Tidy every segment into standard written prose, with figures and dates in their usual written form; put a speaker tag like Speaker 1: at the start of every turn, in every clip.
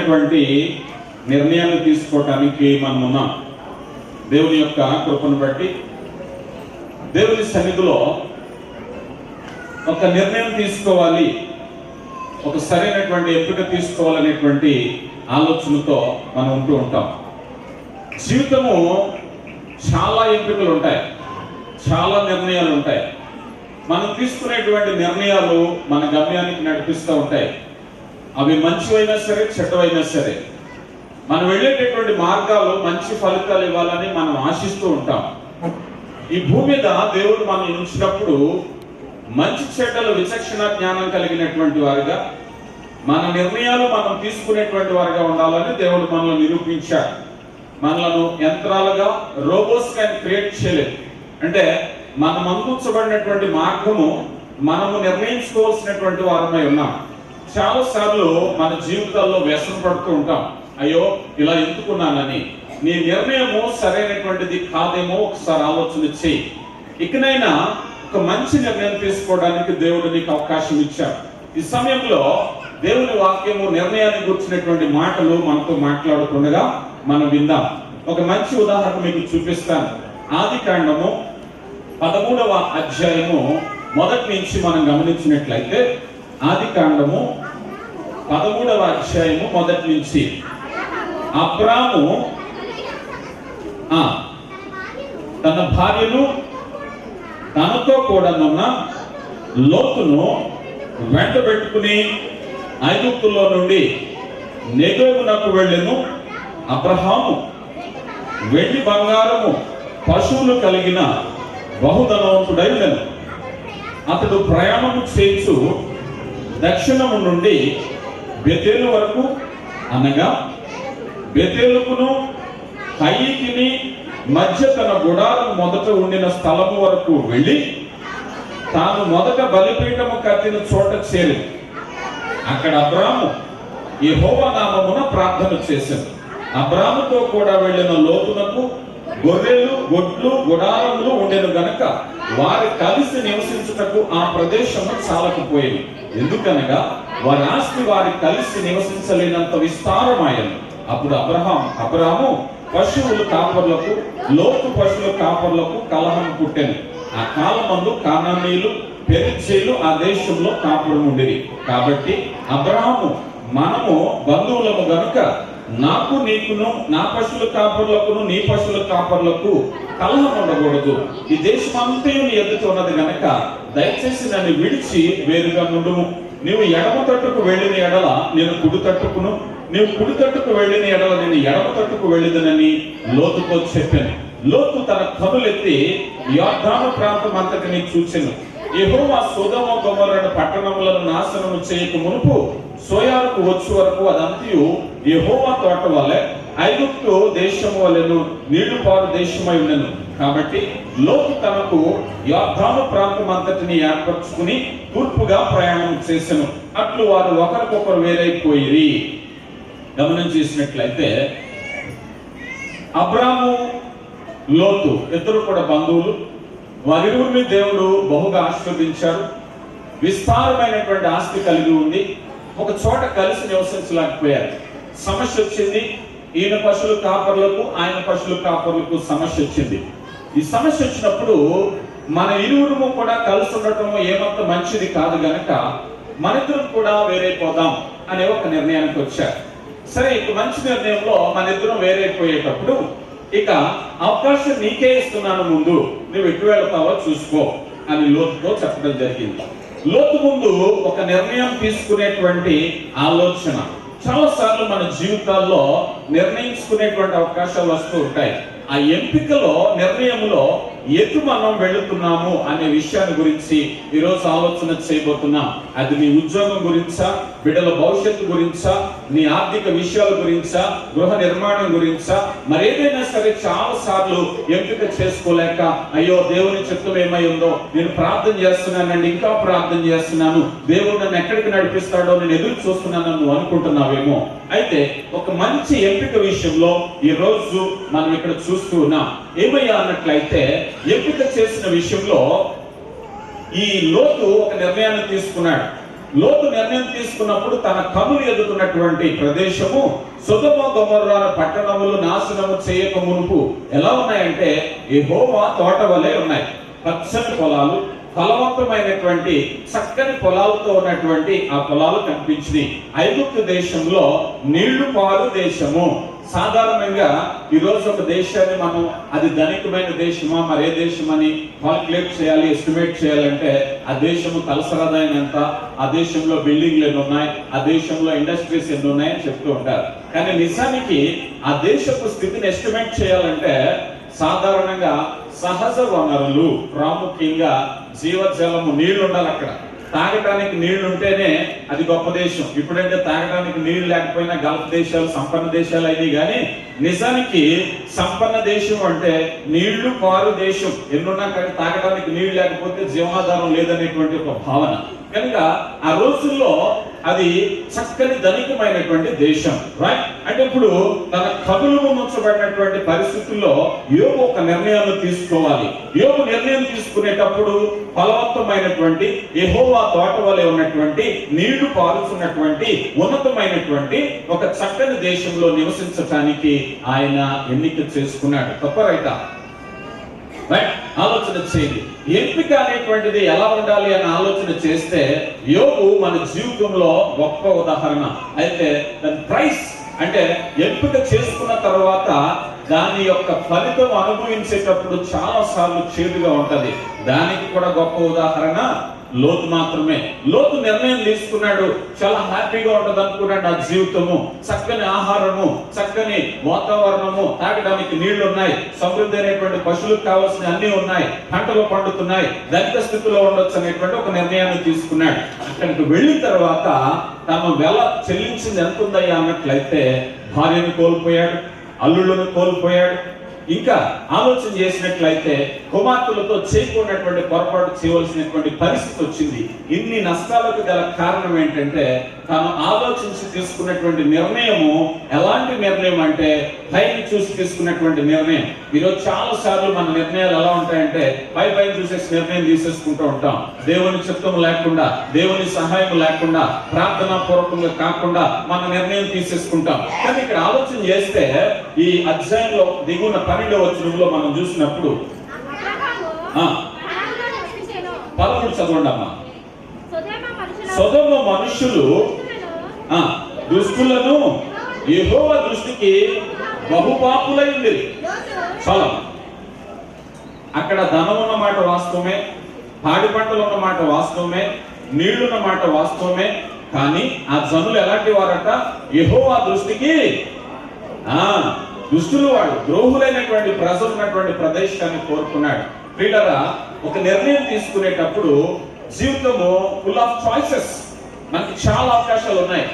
Speaker 1: ఉన్నతమైనటువంటి నిర్ణయాలు తీసుకోవటానికి మనం ఉన్నాం. దేవుని యొక్క కృపను బట్టి దేవుని సన్నిధిలో ఒక నిర్ణయం తీసుకోవాలి, ఒక సరైనటువంటి ఎంపిక తీసుకోవాలనేటువంటి ఆలోచనతో మనం ఉంటూ ఉంటాం. జీవితము చాలా ఎంపికలు ఉంటాయి, చాలా నిర్ణయాలు ఉంటాయి. మనం తీసుకునేటువంటి నిర్ణయాలు మన గమ్యానికి నడిపిస్తూ ఉంటాయి. అవి మంచివైనా సరే, చెడ్డవైనా సరే, మనం వెళ్ళేటటువంటి మార్గాలు మంచి ఫలితాలు ఇవ్వాలని మనం ఆశిస్తూ ఉంటాం. ఈ భూమి మీద దేవుడు మనం ఉంచినప్పుడు మంచి చెడ్డలు విచక్షణ జ్ఞానం కలిగినటువంటి వారుగా, మన నిర్ణయాలు మనం తీసుకునేటువంటి వారుగా ఉండాలని దేవుడు మనల్ని నిరూపించాడు. మనలను యంత్రాలుగా, రోబోట్స్ గా క్రియేట్ చేయలేదు. అంటే మనం అందించబడినటువంటి మార్గము మనము నిర్ణయించుకోవాల్సినటువంటి వారమై ఉన్నాం. చాలా సార్లు మన జీవితాల్లో వ్యసన పడుతూ ఉంటాం. అయ్యో ఇలా ఎందుకున్నానని. నీ నిర్ణయము సరైనటువంటిది కాదేమో ఒకసారి ఆలోచన చేయి. ఇకనైనా ఒక మంచి నిర్ణయం తీసుకోవడానికి దేవుడు నీకు అవకాశం ఇచ్చాడు. ఈ సమయంలో దేవుని వాక్యము నిర్ణయాన్ని గురించినటువంటి మాటలు మనతో మాట్లాడుతుండగా మనం విందాం. ఒక మంచి ఉదాహరణ మీకు చూపిస్తాను. ఆదికాండము 13వ అధ్యాయము మొదటి నుంచి మనం గమనించినట్లయితే, ఆదికాండము 13వ అధ్యాయము మొదటి నుంచి, అబ్రాము తన భార్యను తనతో కూడానున్న లోతును వెంట పెట్టుకుని ఐగుప్తులో నుండి నెగెవునకు వెళ్ళెను. అబ్రహాము వెండి బంగారము పశువులు కలిగిన బహుధనవంతుడై ఉండెను. అతడు ప్రయాణము చేయించు దక్షిణము నుండి బెతేలు వరకు, అనగా బెతేలుకును హయీకిని మధ్య తన గుడారం మొదట ఉండిన స్థలము వరకు వెళ్ళి తాను మొదట బలిపీఠము కట్టిన చోట చేరింది. అక్కడ అబ్రాము యెహోవా నామమున ప్రార్థన చేశాడు. అబ్రాముతో కూడా వెళ్ళిన లోతునకు గొర్రెలు, గొడ్లు, గుడారములు ఉండెను గనక వారు కలిసి నివసించుటకు ఆ ప్రదేశము చాలకపోయింది. ఎందుకనగా వారి ఆస్తి వారి కలిసి నివసించలేనంత విస్తారమాయను. అప్పుడు అబ్రాము పశువుల కాపర్లకు, లోతు పశువుల కాపర్లకు కలహం పుట్టెను. ఆ కాలమందు కానానీయులు, పెరిజ్జీయులు ఆ దేశంలో కాపురం ఉండేది. కాబట్టి అబ్రాము, మనము బంధువులము గనుక నాకు నీకును, నా పశువుల కాపర్లకును నీ పశువుల కాపర్లకు కలహం ఉండకూడదు. ఈ దేశం అంతయు నీ ఎదుట ఉన్నది గనక దయచేసి నన్ను విడిచి వేరుగా నుండుము. నీవు ఎడమ తట్టుకు వెళ్ళిన ఎడల నేను కుడి తట్టుకును, నీవు కుడి తట్టుకు వెళ్ళిన ఎడల నేను ఎడమ తట్టుకు వెళ్ళిదనని లోతుతో చెప్పాను. లోతు తన కనులెత్తి యొర్దాను ప్రాంతం అంతటిని చూచెను. యెహోవా సొదొమ గొమొర్రా పట్టణములను నాశనము చేయక మునుపు సోయారుకు వచ్చు వరకు అదంతయు యెహోవా తోట వలె ఐగుప్తు దేశము వలెను నీళ్లు పారు దేశమై ఉండెను. కాబట్టి లోతు తనకు యొర్దాను ప్రాంతం అంతటిని ఏర్పరచుకుని తూర్పుగా ప్రయాణం చేసెను. అట్లు వారు ఒకరికొకరు వేరైపోయిరి. గమనం చేసినట్లయితే అబ్రాము, లోతు ఇద్దరు కూడా బంధువులు. వారిరువురిని దేవుడు బహుగా ఆశీర్వదించారు. విస్తారమైనటువంటి ఆస్తి కలిగి ఉంది. ఒక చోట కలిసి నివసించలేకపోయారు. సమస్య వచ్చింది. ఈయన పశువుల కాపర్లకు, ఆయన పశువుల కాపర్లకు సమస్య వచ్చింది. ఈ సమస్య వచ్చినప్పుడు మన ఇరువురు కూడా కలిసి ఉండటం ఏమంత మంచిది కాదు గనక మనిద్దరం కూడా వేరైపోదాం అనే ఒక నిర్ణయానికి వచ్చారు. సరే, ఇక మంచి నిర్ణయంలో మన ఇద్దరం వేరైపోయేటప్పుడు ఇక అవకాశం నీకే ఇస్తున్నాను, ముందు నువ్వు ఎటు వెళ్తావో చూసుకో అని లోతుతో చెప్పడం జరిగింది. లోతు ముందు ఒక నిర్ణయం తీసుకునేటువంటి ఆలోచన. చాలా సార్లు మన జీవితాల్లో నిర్ణయించుకునేటువంటి అవకాశాలు వస్తూ ఉంటాయి. ఆ ఎంపికలో, నిర్ణయంలో ఎటు మనం వెళుతున్నాము అనే విషయాన్ని గురించి ఈరోజు ఆలోచన చేయబోతున్నాం. అది నీ ఉద్యోగం గురించా, బిడ్డల భవిష్యత్తు గురించా, నీ ఆర్థిక విషయాల గురించా, గృహ నిర్మాణం గురించా, మరేదైనా సరే చాలా సార్లు ఎంపిక చేసుకోలేక, అయ్యో దేవుని చిత్తం ఏమై ఉందో, నేను ప్రార్థన చేస్తున్నానండి, ఇంకా ప్రార్థన చేస్తున్నాను, దేవుడు నన్ను ఎక్కడికి నడిపిస్తాడో నేను ఎదురు చూస్తున్నాను నువ్వు అనుకుంటున్నావేమో. అయితే ఒక మంచి ఎంపిక విషయంలో ఈ రోజు మనం ఇక్కడ చూస్తూ ఉన్నాం. ఏమయ్యా అన్నట్లయితే, ఎంపిక చేసిన విషయంలో ఈ లోతు ఒక నిర్ణయాన్ని తీసుకున్నాడు. లోతు నిర్ణయం తీసుకున్నప్పుడు తన కనులు ఎదుగుతున్నటువంటి ప్రదేశము సొదొమ గొమొర్రా పట్టణములు నాశనము చేయక మునుపు ఎలా ఉన్నాయంటే యెహోవా తోట వలె ఉన్నాయి. పచ్చని పొలాలు, ఫలవంతమైనటువంటి చక్కని పొలాలతో ఉన్నటువంటి ఆ పొలాలు కనిపించినాయి. ఐగుప్తు దేశంలో నీళ్లు పారు దేశము. సాధారణంగా ఈరోజు ఒక దేశాన్ని మనం అది ధనికమైన దేశమా మరే దేశమని కాల్కులేట్ చేయాలి, ఎస్టిమేట్ చేయాలంటే ఆ దేశము తలసరదాయం ఎంత, ఆ దేశంలో బిల్డింగ్లు ఎన్ని ఉన్నాయి, ఆ దేశంలో ఇండస్ట్రీస్ ఎన్ని ఉన్నాయని చెప్తూ ఉంటారు. కానీ నిజానికి ఆ దేశపు స్థితిని ఎస్టిమేట్ చేయాలంటే సాధారణంగా సహజ వనరులు, ప్రాముఖ్యంగా జీవజలము, నీళ్లు ఉండాలి. అక్కడ తాగడానికి నీళ్లు ఉంటేనే అది గొప్ప దేశం. ఇప్పుడంటే తాగడానికి నీళ్లు లేకపోయినా గల్ఫ్ దేశాలు సంపన్న దేశాలు అయినాయి. కానీ నిజానికి సంపన్న దేశం అంటే నీళ్లు పారు దేశం. ఎన్నున్నా కానీ తాగడానికి నీళ్లు లేకపోతే జీవనాధారం లేదనేటువంటి ఒక భావన. కనుక ఆ రోజుల్లో అది చక్కని ధనికమైనటువంటి దేశం, రైట్? అంటే ఇప్పుడు తన కదులు ముంచబడినటువంటి పరిస్థితుల్లో యోబు ఒక నిర్ణయాన్ని తీసుకోవాలి. యోబు నిర్ణయం తీసుకునేటప్పుడు ఫలవంతమైనటువంటి యెహోవా తోట వలె ఉన్నటువంటి నీళ్లు పారుతున్నటువంటి ఉన్నతమైనటువంటి ఒక చక్కని దేశంలో నివసించటానికి ఆయన ఎన్నిక చేసుకున్నాడు. తప్ప రైటా? ఆలోచన చేయండి. ఎంపిక అనేటువంటిది ఎలా ఉండాలి అని ఆలోచన చేస్తే యోబు మన జీవితంలో గొప్ప ఉదాహరణ. అయితే దాని ప్రైస్ అంటే ఎంపిక చేసుకున్న తర్వాత దాని యొక్క ఫలితం అనుభవించేటప్పుడు చాలా సార్లు చేదుగా ఉంటది. దానికి కూడా గొప్ప ఉదాహరణ లోతు మాత్రమే. లోతు నిర్ణయం తీసుకున్నాడు, చాలా హ్యాపీగా ఉంటది అనుకున్నాడు. నా జీవితము, చక్కని ఆహారము, చక్కని వాతావరణము, తాగడానికి నీళ్లు ఉన్నాయి, సమృద్ధి అయినటువంటి పశువులకు కావాల్సిన అన్ని ఉన్నాయి, పంటలు పండుతున్నాయి, ధనిక స్థితిలో ఉండొచ్చు అనేటువంటి ఒక నిర్ణయాన్ని తీసుకున్నాడు. అక్కడికి వెళ్ళిన తర్వాత తను వెల చెల్లించింది ఎంత ఉందయ్యా అన్నట్లయితే భార్యను కోల్పోయాడు, అల్లుళ్ళను కోల్పోయాడు. ఇంకా ఆలోచన చేసినట్లయితే కుమార్తెలతో చేయకున్నటువంటి పొరపాటు చేయవలసినటువంటి పరిస్థితి వచ్చింది. ఇన్ని నష్టాలకు గల కారణం ఏంటంటే తాను ఆలోచించి తీసుకున్నటువంటి నిర్ణయము ఎలాంటి నిర్ణయం అంటే పైకి చూసి తీసుకున్నటువంటి నిర్ణయం. ఈరోజు చాలా సార్లు మన నిర్ణయాలు ఎలా ఉంటాయంటే పై చూసేసి నిర్ణయం తీసేసుకుంటూ ఉంటాం. దేవుని చిత్తం లేకుండా, దేవుని సహాయం లేకుండా, ప్రార్థనా పూర్వకంగా కాకుండా మన నిర్ణయం తీసేసుకుంటాం. కానీ ఇక్కడ ఆలోచన చేస్తే ఈ అధ్యాయంలో దిగున 12వ వచనంలో మనం చూసినప్పుడు 13 చదవండి అమ్మా. సొదొమ మనుషులు దుష్టులను యెహోవా దృష్టికి బహుపాపులైంది. చాలా అక్కడ ధనం ఉన్న మాట వాస్తవమే, పాడి పంటలు ఉన్న మాట వాస్తవమే, నీళ్లున్న మాట వాస్తవమే. కానీ ఆ జనులు ఎలాంటి వారట? యెహోవా దృష్టికి దుష్టులు, వాడు ద్రోహులైనటువంటి ప్రజలు ఉన్నటువంటి ప్రదేశాన్ని కోరుకున్నాడు. ప్రియులారా, ఒక నిర్ణయం తీసుకునేటప్పుడు జీవితము ఫుల్ ఆఫ్ చాయిసెస్. మనకి చాలా అవకాశాలు ఉన్నాయి.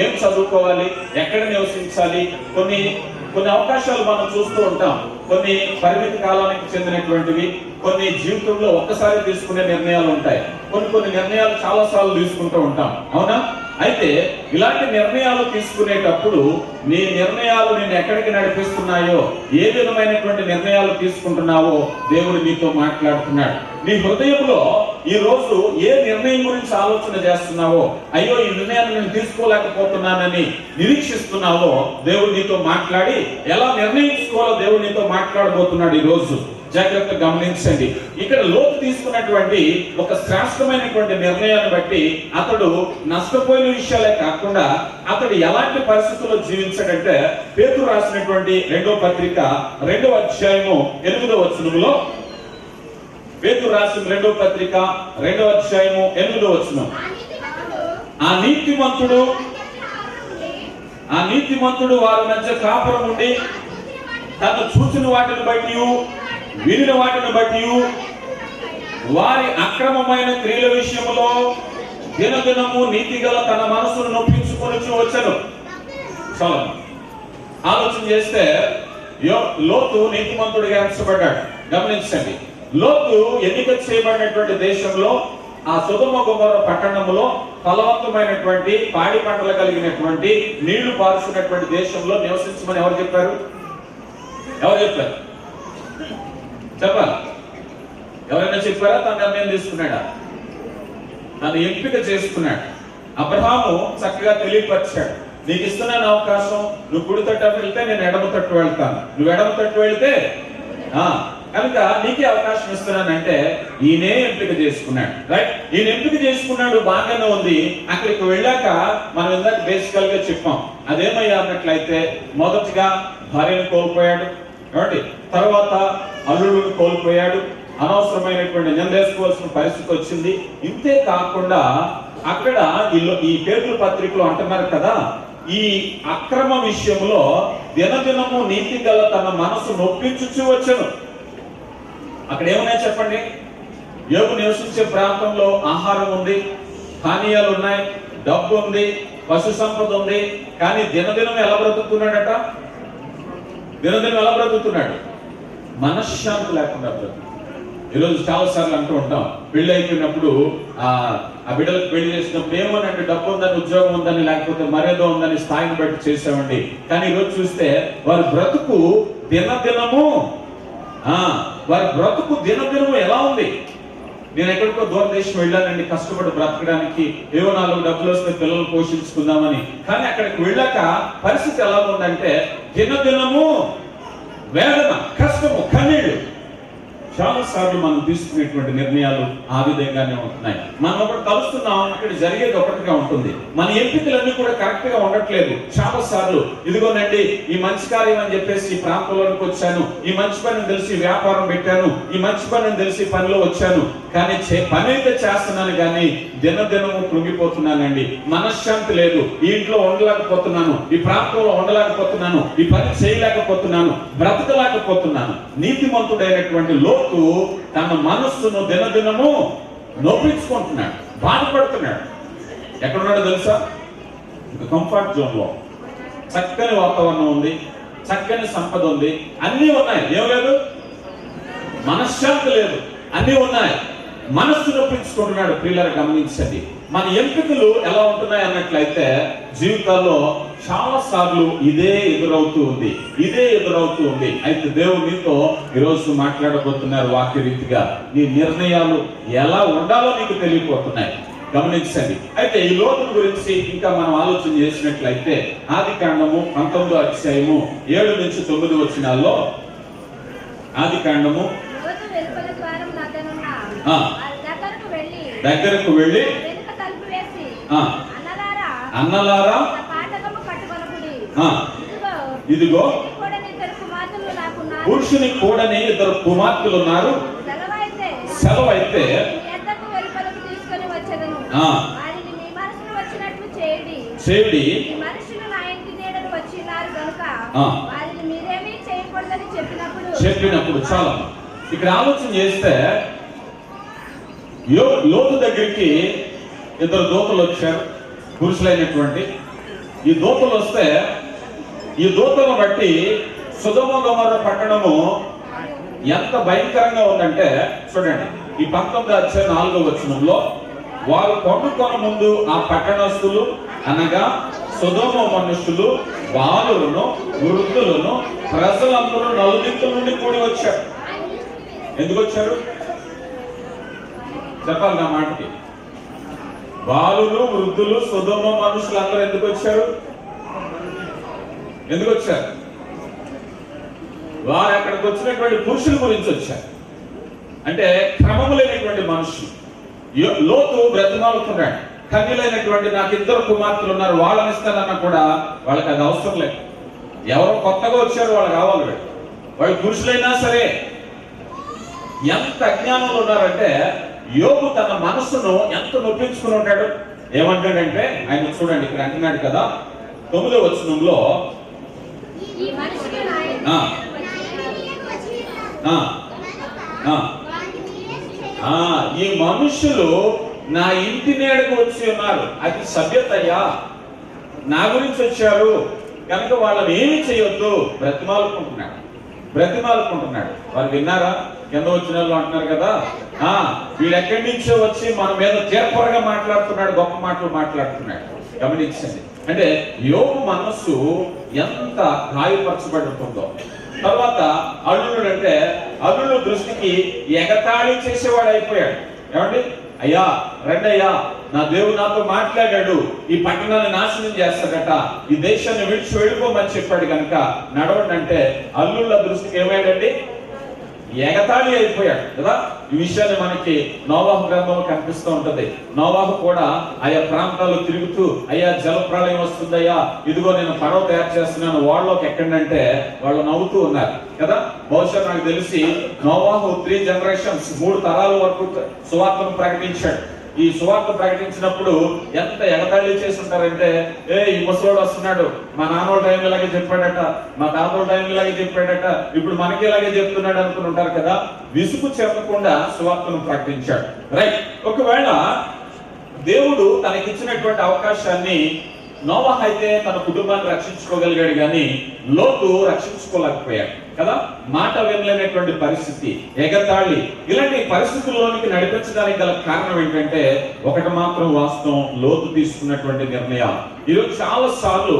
Speaker 1: ఏం చదువుకోవాలి, ఎక్కడ నివసించాలి, కొన్ని అవకాశాలు మనం చూస్తూ ఉంటాం. కొన్ని పరిమితి కాలానికి చెందినటువంటివి, కొన్ని జీవితంలో ఒక్కసారి తీసుకునే నిర్ణయాలు ఉంటాయి. కొన్ని నిర్ణయాలు చాలా సార్లు తీసుకుంటూ ఉంటాం, అవునా? అయితే ఇలాంటి నిర్ణయాలు తీసుకునేటప్పుడు నీ నిర్ణయాలు నిన్ను ఎక్కడికి నడిపిస్తున్నాయో, ఏ విధమైనటువంటి నిర్ణయాలు తీసుకుంటున్నావో దేవుడు నీతో మాట్లాడుతున్నాడు. నీ హృదయంలో ఈ రోజు ఏ నిర్ణయం గురించి ఆలోచన చేస్తున్నావో, అయ్యో ఈ నిర్ణయాన్ని నేను తీసుకోలేకపోతున్నానని నిరీక్షిస్తున్నావో దేవుడు నీతో మాట్లాడి ఎలా నిర్ణయించుకోవాలో దేవుడు నీతో మాట్లాడబోతున్నాడు ఈ రోజు. జాగ్రత్త గమనించండి. ఇక్కడ లోతు తీసుకున్నటువంటి ఒక శ్రేష్టమైనటువంటి నిర్ణయాన్ని బట్టి అతడు నష్టపోయిన విషయాలే కాకుండా అతడు ఎలాంటి పరిస్థితుల్లో జీవించాడంటే పేతురు రాసినటువంటి 2వ పత్రిక 2వ అధ్యాయము 8వ వచనంలో, పేతురు రాసిన 2వ పత్రిక 2వ అధ్యాయము 8వ వచనం, ఆ నీతిమంతుడు వారి మధ్య కాపురం ఉండి తను చూసిన వాటిని బట్టి వినిన వాటిని బట్టి వారి అక్రమమైన క్రియల విషయంలో దినదినము నీతిగల తన మనసును నొప్పించుకొని వచ్చాను. చాలా ఆలోచన చేస్తే లోతు నీతిమంతుడిగా ఎంచబడ్డాడు. గమనించండి, లోతు ఎన్నిక చేయబడినటువంటి దేశంలో ఆ సొదొమ గొమొర్రా పట్టణంలో ఫలవంతమైనటువంటి పాడి పంటలు కలిగినటువంటి నీళ్లు పారుతున్నటువంటి దేశంలో నివసించమని ఎవరు చెప్పారు? చెప్పాలి? ఎవరైనా చెప్పారా? తన నిర్ణయం తీసుకున్నాడా? తను ఎంపిక చేసుకున్నాడు. అబ్రహాము చక్కగా తెలియపరిచాడు, నీకు ఇస్తున్నాను అవకాశం, నువ్వు కుడి తట్టు వెళ్తే నేను ఎడమ తట్టు వెళ్తాను, నువ్వు ఎడమ తట్టు వెళ్తే కనుక నీకే అవకాశం ఇస్తున్నానంటే ఈయనే ఎంపిక చేసుకున్నాడు. రైట్, ఈయన ఎంపిక చేసుకున్నాడు, బాగానే ఉంది. అక్కడికి వెళ్ళాక మనం ఇందాక బేసికల్ గా చెప్పాం, అదేమయ్యా అన్నట్లయితే మొదటిగా భార్యను కోల్పోయాడు, కాబట్టి తర్వాత అల్లుడును కోల్పోయాడు, అనవసరమైనటువంటి నిందేసుకోవాల్సిన పరిస్థితి వచ్చింది. ఇంతే కాకుండా అక్కడ ఈ పేతురు పత్రికలో అంటున్నారు కదా, ఈ అక్రమ విషయంలో దినదినము నీతి గల తన మనసు నొప్పించుచూ వచ్చను. అక్కడ ఏమన్నా చెప్పండి, యోబు నివసించే ప్రాంతంలో ఆహారం ఉంది, పానీయాలు ఉన్నాయి, డబ్బు ఉంది, పశు సంపద ఉంది. కానీ దినదినం ఎలా బ్రతుకుతున్నాడట? దినదినం ఎలా బ్రతుకుతున్నాడు? మనశ్శాంతి లేకుండా బ్రతుకు. ఈరోజు చాలా సార్లు అంటూ ఉంటాం, పెళ్లి అయిపోయినప్పుడు ఆ బిడ్డలకు పెళ్లి చేసినప్పుడు ఏమోనంటే డబ్బు ఉందని, ఉద్యోగం ఉందని, లేకపోతే మర్యాద ఉందని స్థాయిని బట్టి చేసామండి. కానీ ఈరోజు చూస్తే వారి బ్రతుకు దినదినము వారి బ్రతుకు దినదినము ఎలా ఉంది? నేను ఎక్కడికో దూరదేశం వెళ్ళానండి కష్టపడి బ్రతకడానికి, ఏవో 4 డబ్బులు వస్తే పిల్లలు పోషించుకుందామని. కానీ అక్కడికి వెళ్ళాక పరిస్థితి ఎలా ఉందంటే దినదినము వేదన, కష్టము, కన్నీళ్లు. చాలా సార్లు మనం తీసుకునేటువంటి నిర్ణయాలు ఆ విధంగానే ఉంటున్నాయి. మనం ఒకటి కలుస్తున్నాం, అక్కడ జరిగేది ఒకటిగా ఉంటుంది. మన ఎంపికలన్నీ కూడా కరెక్ట్ గా ఉండట్లేదు. చాలా సార్లు ఇదిగోనండి ఈ మంచి కార్యం అని చెప్పేసి ఈ ప్రాంతంలోకి వచ్చాను, ఈ మంచి పని తెలిసి వ్యాపారం పెట్టాను, ఈ మంచి పని తెలిసి పనిలో వచ్చాను, కానీ పని అయితే చేస్తున్నాను కానీ దినదినము కృంగిపోతున్నానండి. మనశ్శాంతి లేదు, ఈ ఇంట్లో ఉండలేకపోతున్నాను, ఈ ప్రాంతంలో ఉండలేకపోతున్నాను, ఈ పని చేయలేకపోతున్నాను, బ్రతకలేకపోతున్నాను. నీతిమంతుడైనటువంటి లోతు తన మనస్సును దినదినము నొప్పించుకుంటున్నాడు, బాధపడుతున్నాడు. ఎక్కడున్నాడో తెలుసా? కంఫర్ట్ జోన్ లో. చక్కని వాతావరణం ఉంది, చక్కని సంపద ఉంది, అన్నీ ఉన్నాయి, ఏం లేదు, మనశ్శాంతి లేదు, అన్నీ ఉన్నాయి, మనస్సు నొప్పించుకుంటున్నాడు. పిల్లలు గమనించండి, మన ఎంపికలు ఎలా ఉంటున్నాయి అన్నట్లయితే జీవితాల్లో చాలా సార్లు ఇదే ఎదురవుతూ ఉంది. అయితే దేవుడు నీతో ఈరోజు మాట్లాడబోతున్నారు వాక్య రీతిగా. నీ నిర్ణయాలు ఎలా ఉండాలో నీకు తెలియపోతున్నాయి, గమనించండి. అయితే ఈ లోతు గురించి ఇంకా మనం ఆలోచన చేసినట్లయితే ఆదికాండము 19వ అధ్యాయము 7 నుంచి 9 వచనాల్లో, ఆదికాండము దగ్గరకు వెళ్ళి అన్నలారా ఇదిగో పురుషుని కూడని 2 కుమార్తెలు ఉన్నారు, సెలవైతే చేయండి, చెప్పినప్పుడు. చాలా ఇక్కడ ఆలోచన చేస్తే లోతు దగ్గరికి 2 దూతలు వచ్చారు, పురుషులైనటువంటి. ఈ దూతలు వస్తే ఈ దూతలను బట్టి సొదొమ గొమొర్ర పట్టణము ఎంత భయంకరంగా ఉందంటే చూడండి, ఈ 19వ అధ్యాయం 4వ వచనంలో, వారు పండుకొన ముందు ఆ పట్టణస్తులు అనగా సొదొమ మనుషులు, బాలులను, వృద్ధులను, ప్రజలందరూ నలుదిక్కుల నుండి కూడి వచ్చారు. ఎందుకు వచ్చారు చెప్పాలి నా మాటకి? బాలులు, వృద్ధులు, సొదొమ మనుషులు అందరూ ఎందుకు వచ్చారు? వారు అక్కడికి వచ్చినటువంటి పురుషుల గురించి వచ్చారు. అంటే క్రమము లేనటువంటి మనుషులు. లోతు బ్రతిమాలుతున్నాడు, కన్యలైనటువంటి నాకు 2 కుమార్తెలు ఉన్నారు, వాళ్ళని ఇస్తానన్నా కూడా వాళ్ళకి అది అవసరం లేదు. ఎవరో కొత్తగా వచ్చారు, వాళ్ళు కావాలి, వాళ్ళు పురుషులైనా సరే. ఎంత అజ్ఞానంలో ఉన్నారంటే యోబు తన మనస్సును ఎంత నొప్పించుకుని ఉంటాడు. ఏమంటాడంటే ఆయన చూడండి, ఇక్కడ అంటున్నాడు కదా 9వ వచనంలో, ఈ మనుషులు నా ఇంటి నేడకు వచ్చి ఉన్నారు, అది సభ్యతయ్యా, నా గురించి వచ్చారు కనుక వాళ్ళని ఏమి చేయొద్దు. బ్రతిమాలుకుంటున్నాడు. వారు విన్నారా? కింద వచ్చిన వాళ్ళు అంటున్నారు కదా, వీడు ఎక్కడి నుంచో వచ్చి మన మీద తీర్పరగా మాట్లాడుతున్నాడు, గొప్ప మాటలు మాట్లాడుతున్నాడు. గమనించండి, అంటే యోబు మనస్సు ఎంత గాయపరచబడుతుందో. తర్వాత అల్లుడు అంటే అల్లుడు దృష్టికి ఎగతాళి చేసేవాడు అయిపోయాడు. ఏమండి, అయ్యా రండి అయ్యా నా దేవుడు నాతో మాట్లాడాడు, ఈ పట్టణాన్ని నాశనం చేస్తాడట, ఈ దేశాన్ని విడిచి వెళ్ళిపోమని చెప్పాడు కనుక నడవండి అంటే అల్లుళ్ళ దృష్టికి ఏమయ్యాడండి? ఎగతాళి అయిపోయాడు కదా. ఈ విషయాన్ని మనకి నోవాహు గ్రంథంలో కనిపిస్తూ ఉంటది. నోవాహు కూడా ఆయా ప్రాంతాల్లో తిరుగుతూ, అయ్యా జల ప్రళయం వస్తుందయ్యా, ఇదిగో నేను పడవ తయారు చేస్తున్నాను, వాళ్ళలోకి ఎక్కండి వాళ్ళు నవ్వుతూ ఉన్నారు కదా. బహుశా నాకు తెలిసి నోవాహు 3 generations 3 తరాల వరకు సువార్తను ప్రకటించాడు. ఈ సువార్త ప్రకటించినప్పుడు ఎంత ఎగతాళి చేసి ఉంటారంటే, ఈ ముసలోడు వస్తున్నాడు, మా నాన్నోళ్ళ టైం ఇలాగే చెప్పాడట, మా తాతోళ్ళ టైం ఇలాగే చెప్పాడట, ఇప్పుడు మనకి ఇలాగే చెప్తున్నాడు అనుకుని ఉంటారు కదా. విసుగు చెందకుండా సువార్తను ప్రకటించాడు. రైట్. ఒకవేళ దేవుడు తనకిచ్చినటువంటి అవకాశాన్ని, నోవాహు అయితే తన కుటుంబాన్ని రక్షించుకోగలిగాడు కానీ లోతు రక్షించుకోలేకపోయాడు కదా. మాట వినలేనటువంటి పరిస్థితి, ఎగతాళి, ఇలాంటి పరిస్థితుల్లోనికి నడిపించడానికి గల కారణం ఏంటంటే ఒకటి మాత్రం వాస్తవం, లోతు తీసుకున్నటువంటి నిర్ణయాలు. ఈరోజు చాలా సార్లు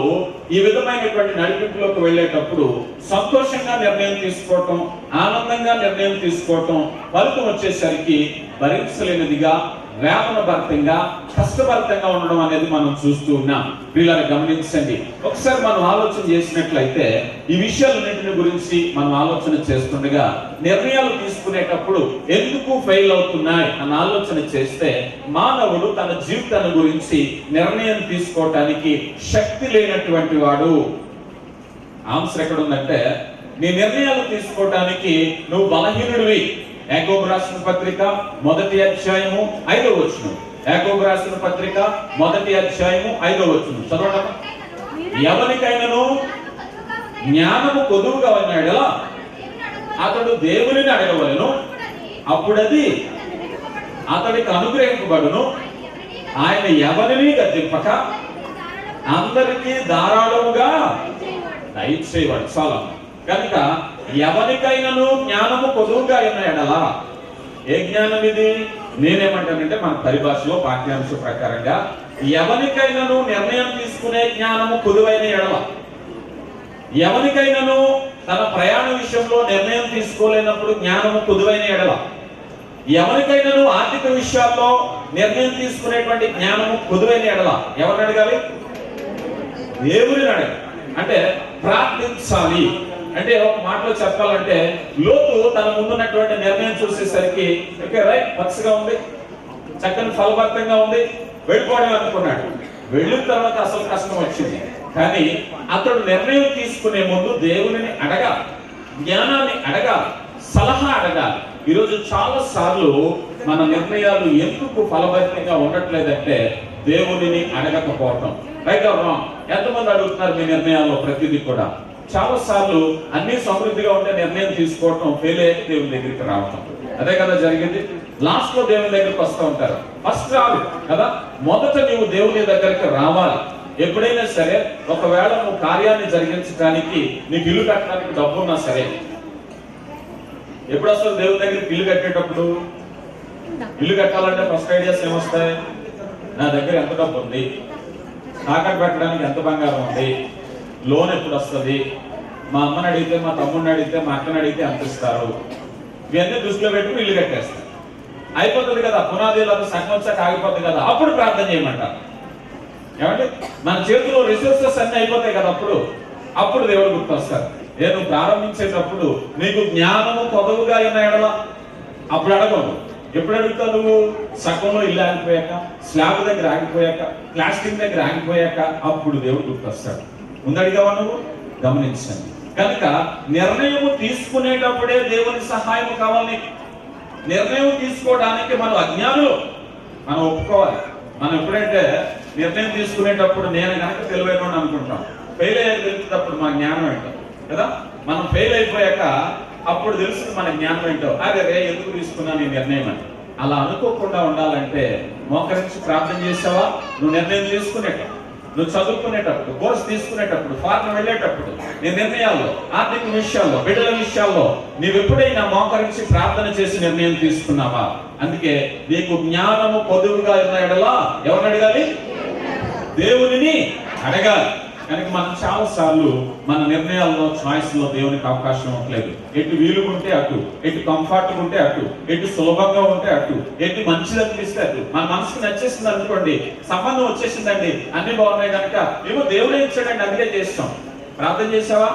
Speaker 1: ఈ విధమైనటువంటి నడిపింపులోకి వెళ్ళేటప్పుడు సంతోషంగా నిర్ణయం తీసుకోవటం, ఆనందంగా నిర్ణయం తీసుకోవటం, ఫలితం వచ్చేసరికి భరించలేనిదిగా, వేదనభరితంగా, కష్టభరితంగా ఉండడం అనేది మనం చూస్తూ ఉన్నాం. వీళ్ళని గమనించండి. ఒకసారి మనం ఆలోచన చేసినట్లయితే ఈ విషయాలన్నింటిని గురించి మనం ఆలోచన చేస్తుండగా నిర్ణయాలు తీసుకునేటప్పుడు ఎందుకు ఫెయిల్ అవుతున్నాయి అన్న ఆలోచన చేస్తే మానవుడు తన జీవితాన్ని గురించి నిర్ణయం తీసుకోవటానికి శక్తి లేనటువంటి వాడు. ఆన్సర్ ఎక్కడ ఉందంటే, నీ నిర్ణయాలు తీసుకోవటానికి నువ్వు బలహీనుడివి. యాకోబు రాసిన పత్రిక 1వ అధ్యాయము 5వ వచనం. యాకోబు రాసిన పత్రిక 1వ అధ్యాయము 5వ వచనం చదవడం. ఎవరికైనాను జ్ఞానము కొదువుగా ఉన్నాడు, అతడు దేవునిని అడగవలెను, అప్పుడది అతడికి అనుగ్రహింపబడును. ఆయన ఎవరిని గద్దింపక అందరికీ ధారాళముగా దయచేవాడు. చాలా కనుక ఎవరికైనాను జ్ఞానము కొదువుగా ఉన్న ఎడల, ఏ జ్ఞానం ఇది? నేనేమంటానంటే మన పరిభాషలో పాఠ్యాంశ ప్రకారంగా ఎవరికైనాను నిర్ణయం తీసుకునే జ్ఞానము కొదువైన ఎడల, ఎవరికైనాను తన ప్రయాణ విషయంలో నిర్ణయం తీసుకోలేనప్పుడు జ్ఞానము కొదువైన ఎడల, ఎవరికైనాను ఆర్థిక విషయాల్లో నిర్ణయం తీసుకునేటువంటి జ్ఞానము కొదువైన ఎడల ఎవరిని అడగాలి? దేవుడిని అడగాలి. అంటే ప్రార్థించాలి. అంటే ఒక మాటలో చెప్పాలంటే లోతు తన ముందున్నటువంటి నిర్ణయం చూసేసరికి ఓకే రైట్, పచ్చగా ఉంది, చక్కని ఫలభరితంగా ఉంది, వెళ్ళిపోవడం అనుకున్నాడు. వెళ్ళిన తర్వాత అసలు కష్టం వచ్చింది. కానీ అతడు నిర్ణయం తీసుకునే ముందు దేవునిని అడగాలి, జ్ఞానాన్ని అడగాలి, సలహా అడగాలి. ఈరోజు చాలా సార్లు మన నిర్ణయాలు ఎందుకు ఫలభరితంగా ఉండట్లేదంటే దేవునిని అడగకపోవటం. Right are wrong? ఎంతమంది అడుగుతున్నారు మీ నిర్ణయాల్లో ప్రతిదీ కూడా? చాలా సార్లు అన్ని సమృద్ధిగా ఉండే నిర్ణయం తీసుకోవటం, ఫెయిల్ అయ్యి దేవుని దగ్గరికి రావటం, అదే కదా జరిగింది. లాస్ట్ లో దేవుని దగ్గరికి వస్తూ ఉంటారు. ఫస్ట్ రాదు కదా. మొదట నువ్వు దేవుని దగ్గరికి రావాలి. ఎప్పుడైనా సరే ఒకవేళ నువ్వు కార్యాన్ని జరిగించడానికి, నీకు ఇల్లు కట్టడానికి డబ్బు ఉన్నా సరే, ఎప్పుడు వస్తుంది దేవుని దగ్గరికి? ఇల్లు కట్టేటప్పుడు. ఇల్లు కట్టాలంటే ఫస్ట్ ఐడియాస్ ఏమొస్తాయి? నా దగ్గర ఎంత డబ్బు ఉంది, తాకట్టు పెట్టడానికి ఎంత బంగారం ఉంది, లోన్ ఎప్పుడు వస్తుంది, మా అమ్మని అడిగితే, మా తమ్ముడిని అడిగితే, మా అక్కని అడిగితే ఎంత ఇస్తారు, ఇవన్నీ దృష్టిలో పెట్టుకుని ఇల్లు కట్టేస్తారు. అయిపోతుంది కదా, పునాదీలకు సగం వచ్చాక ఆగిపోతుంది కదా, అప్పుడు ప్రార్థన చేయమంటారు. ఏమంటే మన చేతిలో రిసోర్సెస్ అన్ని అయిపోతాయి కదా, అప్పుడు దేవుడు గుర్తొస్తారు. నేను ప్రారంభించేటప్పుడు నీకు జ్ఞానము కొదవుగా ఉన్న ఎడల అప్పుడు అడగను. ఎప్పుడు అడుగుతావు నువ్వు? సగంలో ఇల్లు ఆగిపోయాక, స్లాబ్ దగ్గర ఆగిపోయాక, ప్లాస్టిక్ దగ్గర ఆగిపోయాక అప్పుడు దేవుడు గుర్తొస్తాడు. ముందు అడిగావా నువ్వు? గమనించండి. కనుక నిర్ణయం తీసుకునేటప్పుడే దేవుని సహాయం కావాలి. నిర్ణయం తీసుకోవడానికి మనం అజ్ఞానులు, మనం ఒప్పుకోవాలి. మనం ఎప్పుడైతే నిర్ణయం తీసుకునేటప్పుడు నేను కనుక తెలివైన అనుకుంటాం, ఫెయిల్ అయ్యాక తెలిసేటప్పుడు మన జ్ఞానం ఏంటో కదా. మనం ఫెయిల్ అయిపోయాక అప్పుడు తెలుస్తుంది మన జ్ఞానం ఏంటో. అదే ఎందుకు తీసుకున్నాను ఈ నిర్ణయం అని. అలా అనుకోకుండా ఉండాలంటే మోకరించి ప్రార్థన చేసావా? నువ్వు నిర్ణయం తీసుకునేటప్పుడు, నువ్వు చదువుకునేటప్పుడు, కోర్స్ తీసుకునేటప్పుడు, ఫారెన్ వెళ్ళేటప్పుడు, నీ నిర్ణయాల్లో, ఆర్థిక విషయాల్లో, బిడ్డల విషయాల్లో నీవు ఎప్పుడైనా మోకరించి ప్రార్థన చేసి నిర్ణయం తీసుకున్నావా? అందుకే నీకు జ్ఞానము పొదువుగా ఉన్న ఎడలా ఎవరిని అడగాలి? దేవునిని అడగాలి. కనుక మనం చాలా సార్లు మన నిర్ణయాల్లో, చాయిస్లో దేవునికి అవకాశం ఇవ్వట్లేదు. ఎటు వీలుగా ఉంటే అటు, ఎటు కంఫర్ట్గా ఉంటే అటు, ఎటు సులభంగా ఉంటే అటు, ఎటు మంచిది అనిపిస్తే అటు. మన మనసుకు నచ్చేసింది అనుకోండి, సంబంధం వచ్చేసిందండి, అన్ని బాగున్నాయి కనుక ఏమో దేవుడే ఇచ్చాడండి అందుకే చేస్తాం. ప్రార్థన చేసావా?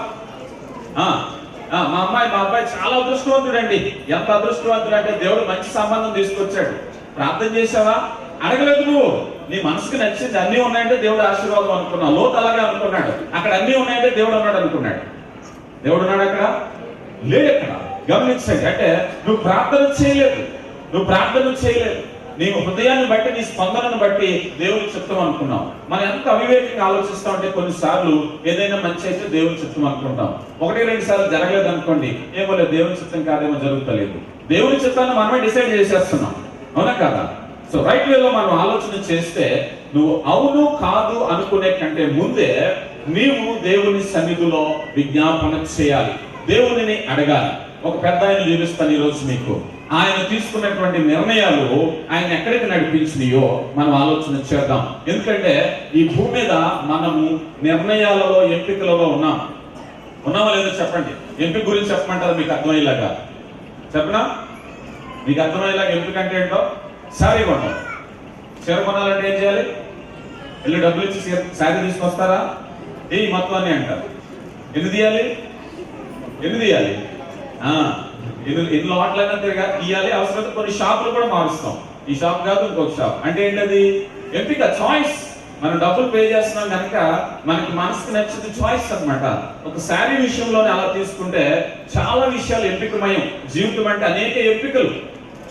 Speaker 1: మా అబ్బాయి చాలా అదృష్టవంతుడండి. ఎంత అదృష్టవంతుడు అంటే దేవుడు మంచి సంబంధం తీసుకొచ్చాడు. ప్రార్థన చేసావా? అడగలేదు నువ్వు. నీ మనసుకు నచ్చింది అన్ని ఉన్నాయంటే దేవుడు ఆశీర్వాదం అనుకున్నావు. లోతు అలాగే అనుకున్నాడు. అక్కడ అన్ని ఉన్నాయంటే దేవుడు ఉన్నాడు అనుకున్నాడు. దేవుడు ఉన్నాడు అక్కడ లేడు. అక్కడ గమనించండి, అంటే నువ్వు ప్రార్థన చేయలేదు. నీ హృదయాన్ని బట్టి, నీ స్పందనను బట్టి దేవుని చిత్తం అనుకున్నాం. మనం ఎంత అవివేకంగా ఆలోచిస్తాం అంటే కొన్నిసార్లు ఏదైనా మంచి అయితే దేవుని చిత్తం అనుకుంటాం. 1-2 సార్లు జరగలేదు అనుకోండి, ఏమో లేదు దేవుని చిత్తం కాదేమో జరుగుతలేదు. దేవుని చిత్తాన్ని మనమే డిసైడ్ చేసేస్తున్నాం. అవునా కాదా? సో రైట్ వేలో మనం ఆలోచన చేస్తే నువ్వు అవును కాదు అనుకునే కంటే ముందే నీవు దేవుని సన్నిధిలో విజ్ఞాపన చేయాలి, దేవునిని అడగాలి. ఒక పెద్ద ఆయన చూపిస్తాను ఈరోజు మీకు. ఆయన తీసుకున్నటువంటి నిర్ణయాలు ఆయన ఎక్కడికి నడిపించినాయో మనం ఆలోచన చేద్దాం. ఎందుకంటే ఈ భూమి మీద మనము నిర్ణయాలలో, ఎంపికలలో ఉన్నామా లేదో చెప్పండి. ఎంపిక గురించి చెప్పమంటారు మీకు అర్థమయ్యేలాగా చెప్పనా? మీకు అర్థమయ్యేలాగా ఎంపిక అంటే ఏంటో, శారీ కొన్నాం. చీర కొనాలంటే ఏం చేయాలి? వెళ్ళి డబ్బులు ఇచ్చి శారీ తీసుకొస్తారా? ఏ మొత్తం అని అంటారు. ఎన్ని తీయాలి? ఎన్ని లోట్లైనా తీయాలి. అవసరం కొన్ని షాపులు కూడా మారుస్తాం. ఈ షాప్ కాదు ఇంకొక షాప్. అంటే ఏంటది? ఎంపిక, చాయిస్. మనం డబ్బులు పే చేస్తున్నాం కనుక మనకి మనసుకు నచ్చింది చాయిస్ అన్నమాట. ఒక శారీ విషయంలోనే అలా తీసుకుంటే చాలా విషయాలు ఎంపికమయం. జీవితం అంటే అనేక ఎంపికలు.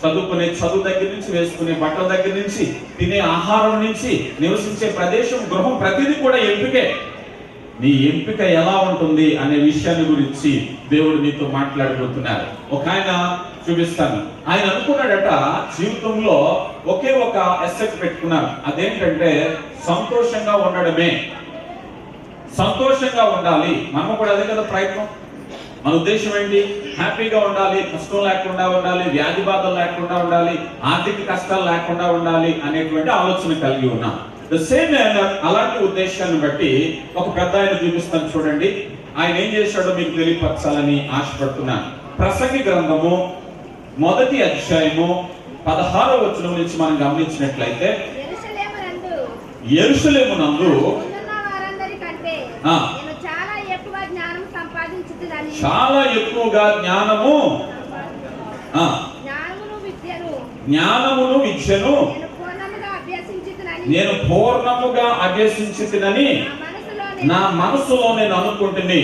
Speaker 1: చదువుకునే చదువు దగ్గర నుంచి, వేసుకునే బట్టల దగ్గర నుంచి, తినే ఆహారం నుంచి, నివసించే ప్రదేశం, గృహం, ప్రతిదీ కూడా ఎంపికే. నీ ఎంపిక ఎలా ఉంటుంది అనే విషయాన్ని గురించి దేవుడు నీతో మాట్లాడబోతున్నారు. ఒక ఆయన చూపిస్తాను. ఆయన అనుకున్నాడట జీవితంలో ఒకే ఒక ఎసెట్ పెట్టుకున్నారు. అదేంటంటే సంతోషంగా ఉండడమే. సంతోషంగా ఉండాలి. మనం కూడా అదే కదా ప్రయత్నం. మన ఉద్దేశం ఏంటి? హ్యాపీగా ఉండాలి, కష్టం లేకుండా ఉండాలి, వ్యాధి బాధలు లేకుండా ఉండాలి, ఆర్థిక కష్టాలు లేకుండా ఉండాలి అనేటువంటి ఆలోచన కలిగి ఉన్నాం. ద సేమ్ అలాంటి ఉద్దేశాన్ని బట్టి ఒక పెద్ద ఆయన చూపిస్తాను చూడండి. ఆయన ఏం చేశాడో మీకు తెలియపరచాలని ఆశపడుతున్నాను. ప్రసంగి గ్రంథము 1వ అధ్యాయము 16వ వచనం నుంచి మనం గమనించినట్లయితే, యెరూషలేమునందు చాలా ఎక్కువగా జ్ఞానమును విద్యను నేను పూర్ణముగా అభ్యసించితినని నా మనసులో నేను అనుకుంటుని,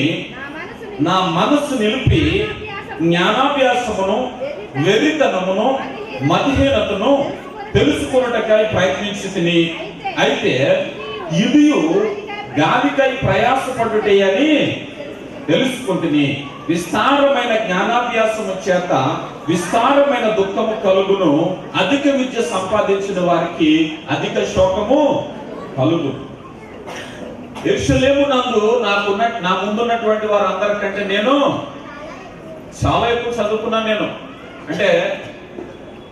Speaker 1: నా మనసు నిలిపి జ్ఞానాభ్యాసమును, వెరితనమును, మతిహీనతను తెలుసుకొనుటకై ప్రయత్నించితిని. అయితే ఇదియు గాలికై ప్రయాసపడుటే అని తెలుసుకుంటుని. విస్తారమైన జ్ఞానాభ్యాసము చేత విస్తారమైన దుఃఖము కలుగును, అధిక విద్య సంపాదించిన వారికి అధిక శోకము కలుగు. యెరూషలేమునందు నా ముందున్నటువంటి వారందరికంటే నేను చాలా ఎక్కువ చదువుకున్నాను. నేను అంటే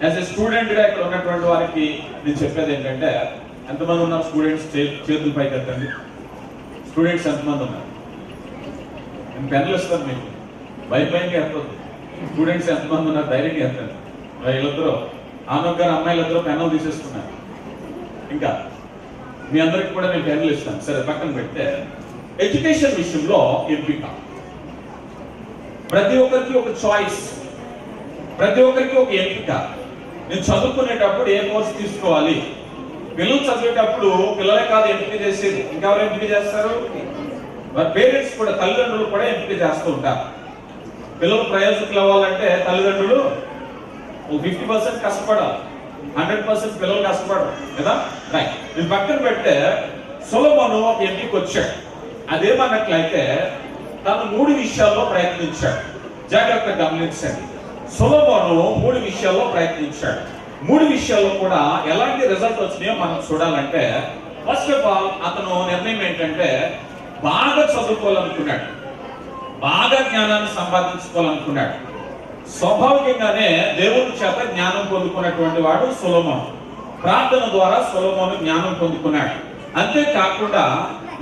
Speaker 1: యాజ్ ఎ స్టూడెంట్ గా ఇక్కడ ఉన్నటువంటి వారికి నేను చెప్పేది ఏంటంటే, ఎంతమంది ఉన్నారు స్టూడెంట్స్? చేతులు పైకి ఎత్తండి. స్టూడెంట్స్ ఎంతమంది ఉన్నారు? నేను పెన్నులు ఇస్తాను మీకు, భయంగా ఎత్తద్దు. స్టూడెంట్స్ ఎంతమంది ఉన్నారు? ధైర్యంగా ఎత్తండి. వీళ్ళిద్దరూ, ఆమె అమ్మాయిలిద్దరూ పెన్నులు తీసేసుకున్నారు. ఇంకా మీ అందరికి కూడా నేను పెన్నులు ఇస్తాను. సరే పక్కన పెడితే, ఎడ్యుకేషన్ విషయంలో ఎంపిక. ప్రతి ఒక్కరికి ఒక చాయిస్, ప్రతి ఒక్కరికి ఒక ఎంపిక. నేను చదువుకునేటప్పుడు ఏ కోర్సు తీసుకోవాలి? పిల్లలు చదివేటప్పుడు పిల్లలే కాదు ఎంపిక చేసేది, ఇంకెవరు ఎంపిక చేస్తారు? వారి పేరెంట్స్ కూడా, తల్లిదండ్రులు కూడా ఎంపిక చేస్తూ ఉంటారు. పిల్లలు ప్రయోజకులు అవ్వాలంటే తల్లిదండ్రులు 50% కష్టపడాలి, 100% పిల్లలు కష్టపడరు కదా. రైట్. నేను పక్కన పెడితే సొలొమోను ఒక ఎంపిక వచ్చాడు. అదేమన్నట్లయితే తను 3 విషయాల్లో ప్రయత్నించాడు. జాగ్రత్తగా గమనించండి. సొలొమోను 3 విషయాల్లో ప్రయత్నించాడు. 3 విషయాల్లో కూడా ఎలాంటి రిజల్ట్ వచ్చినాయో మనం చూడాలంటే, ఫస్ట్ ఆఫ్ ఆల్ అతను నిర్ణయం ఏంటంటే బాగా చదువుకోవాలనుకున్నాడు, బాగా జ్ఞానాన్ని సంపాదించుకోవాలనుకున్నాడు. స్వాభావికంగానే దేవుని చేత జ్ఞానం పొందుకున్నటువంటి వాడు సొలొమోను. ప్రార్థన ద్వారా సొలొమోను జ్ఞానం పొందుకున్నాడు. అంతేకాకుండా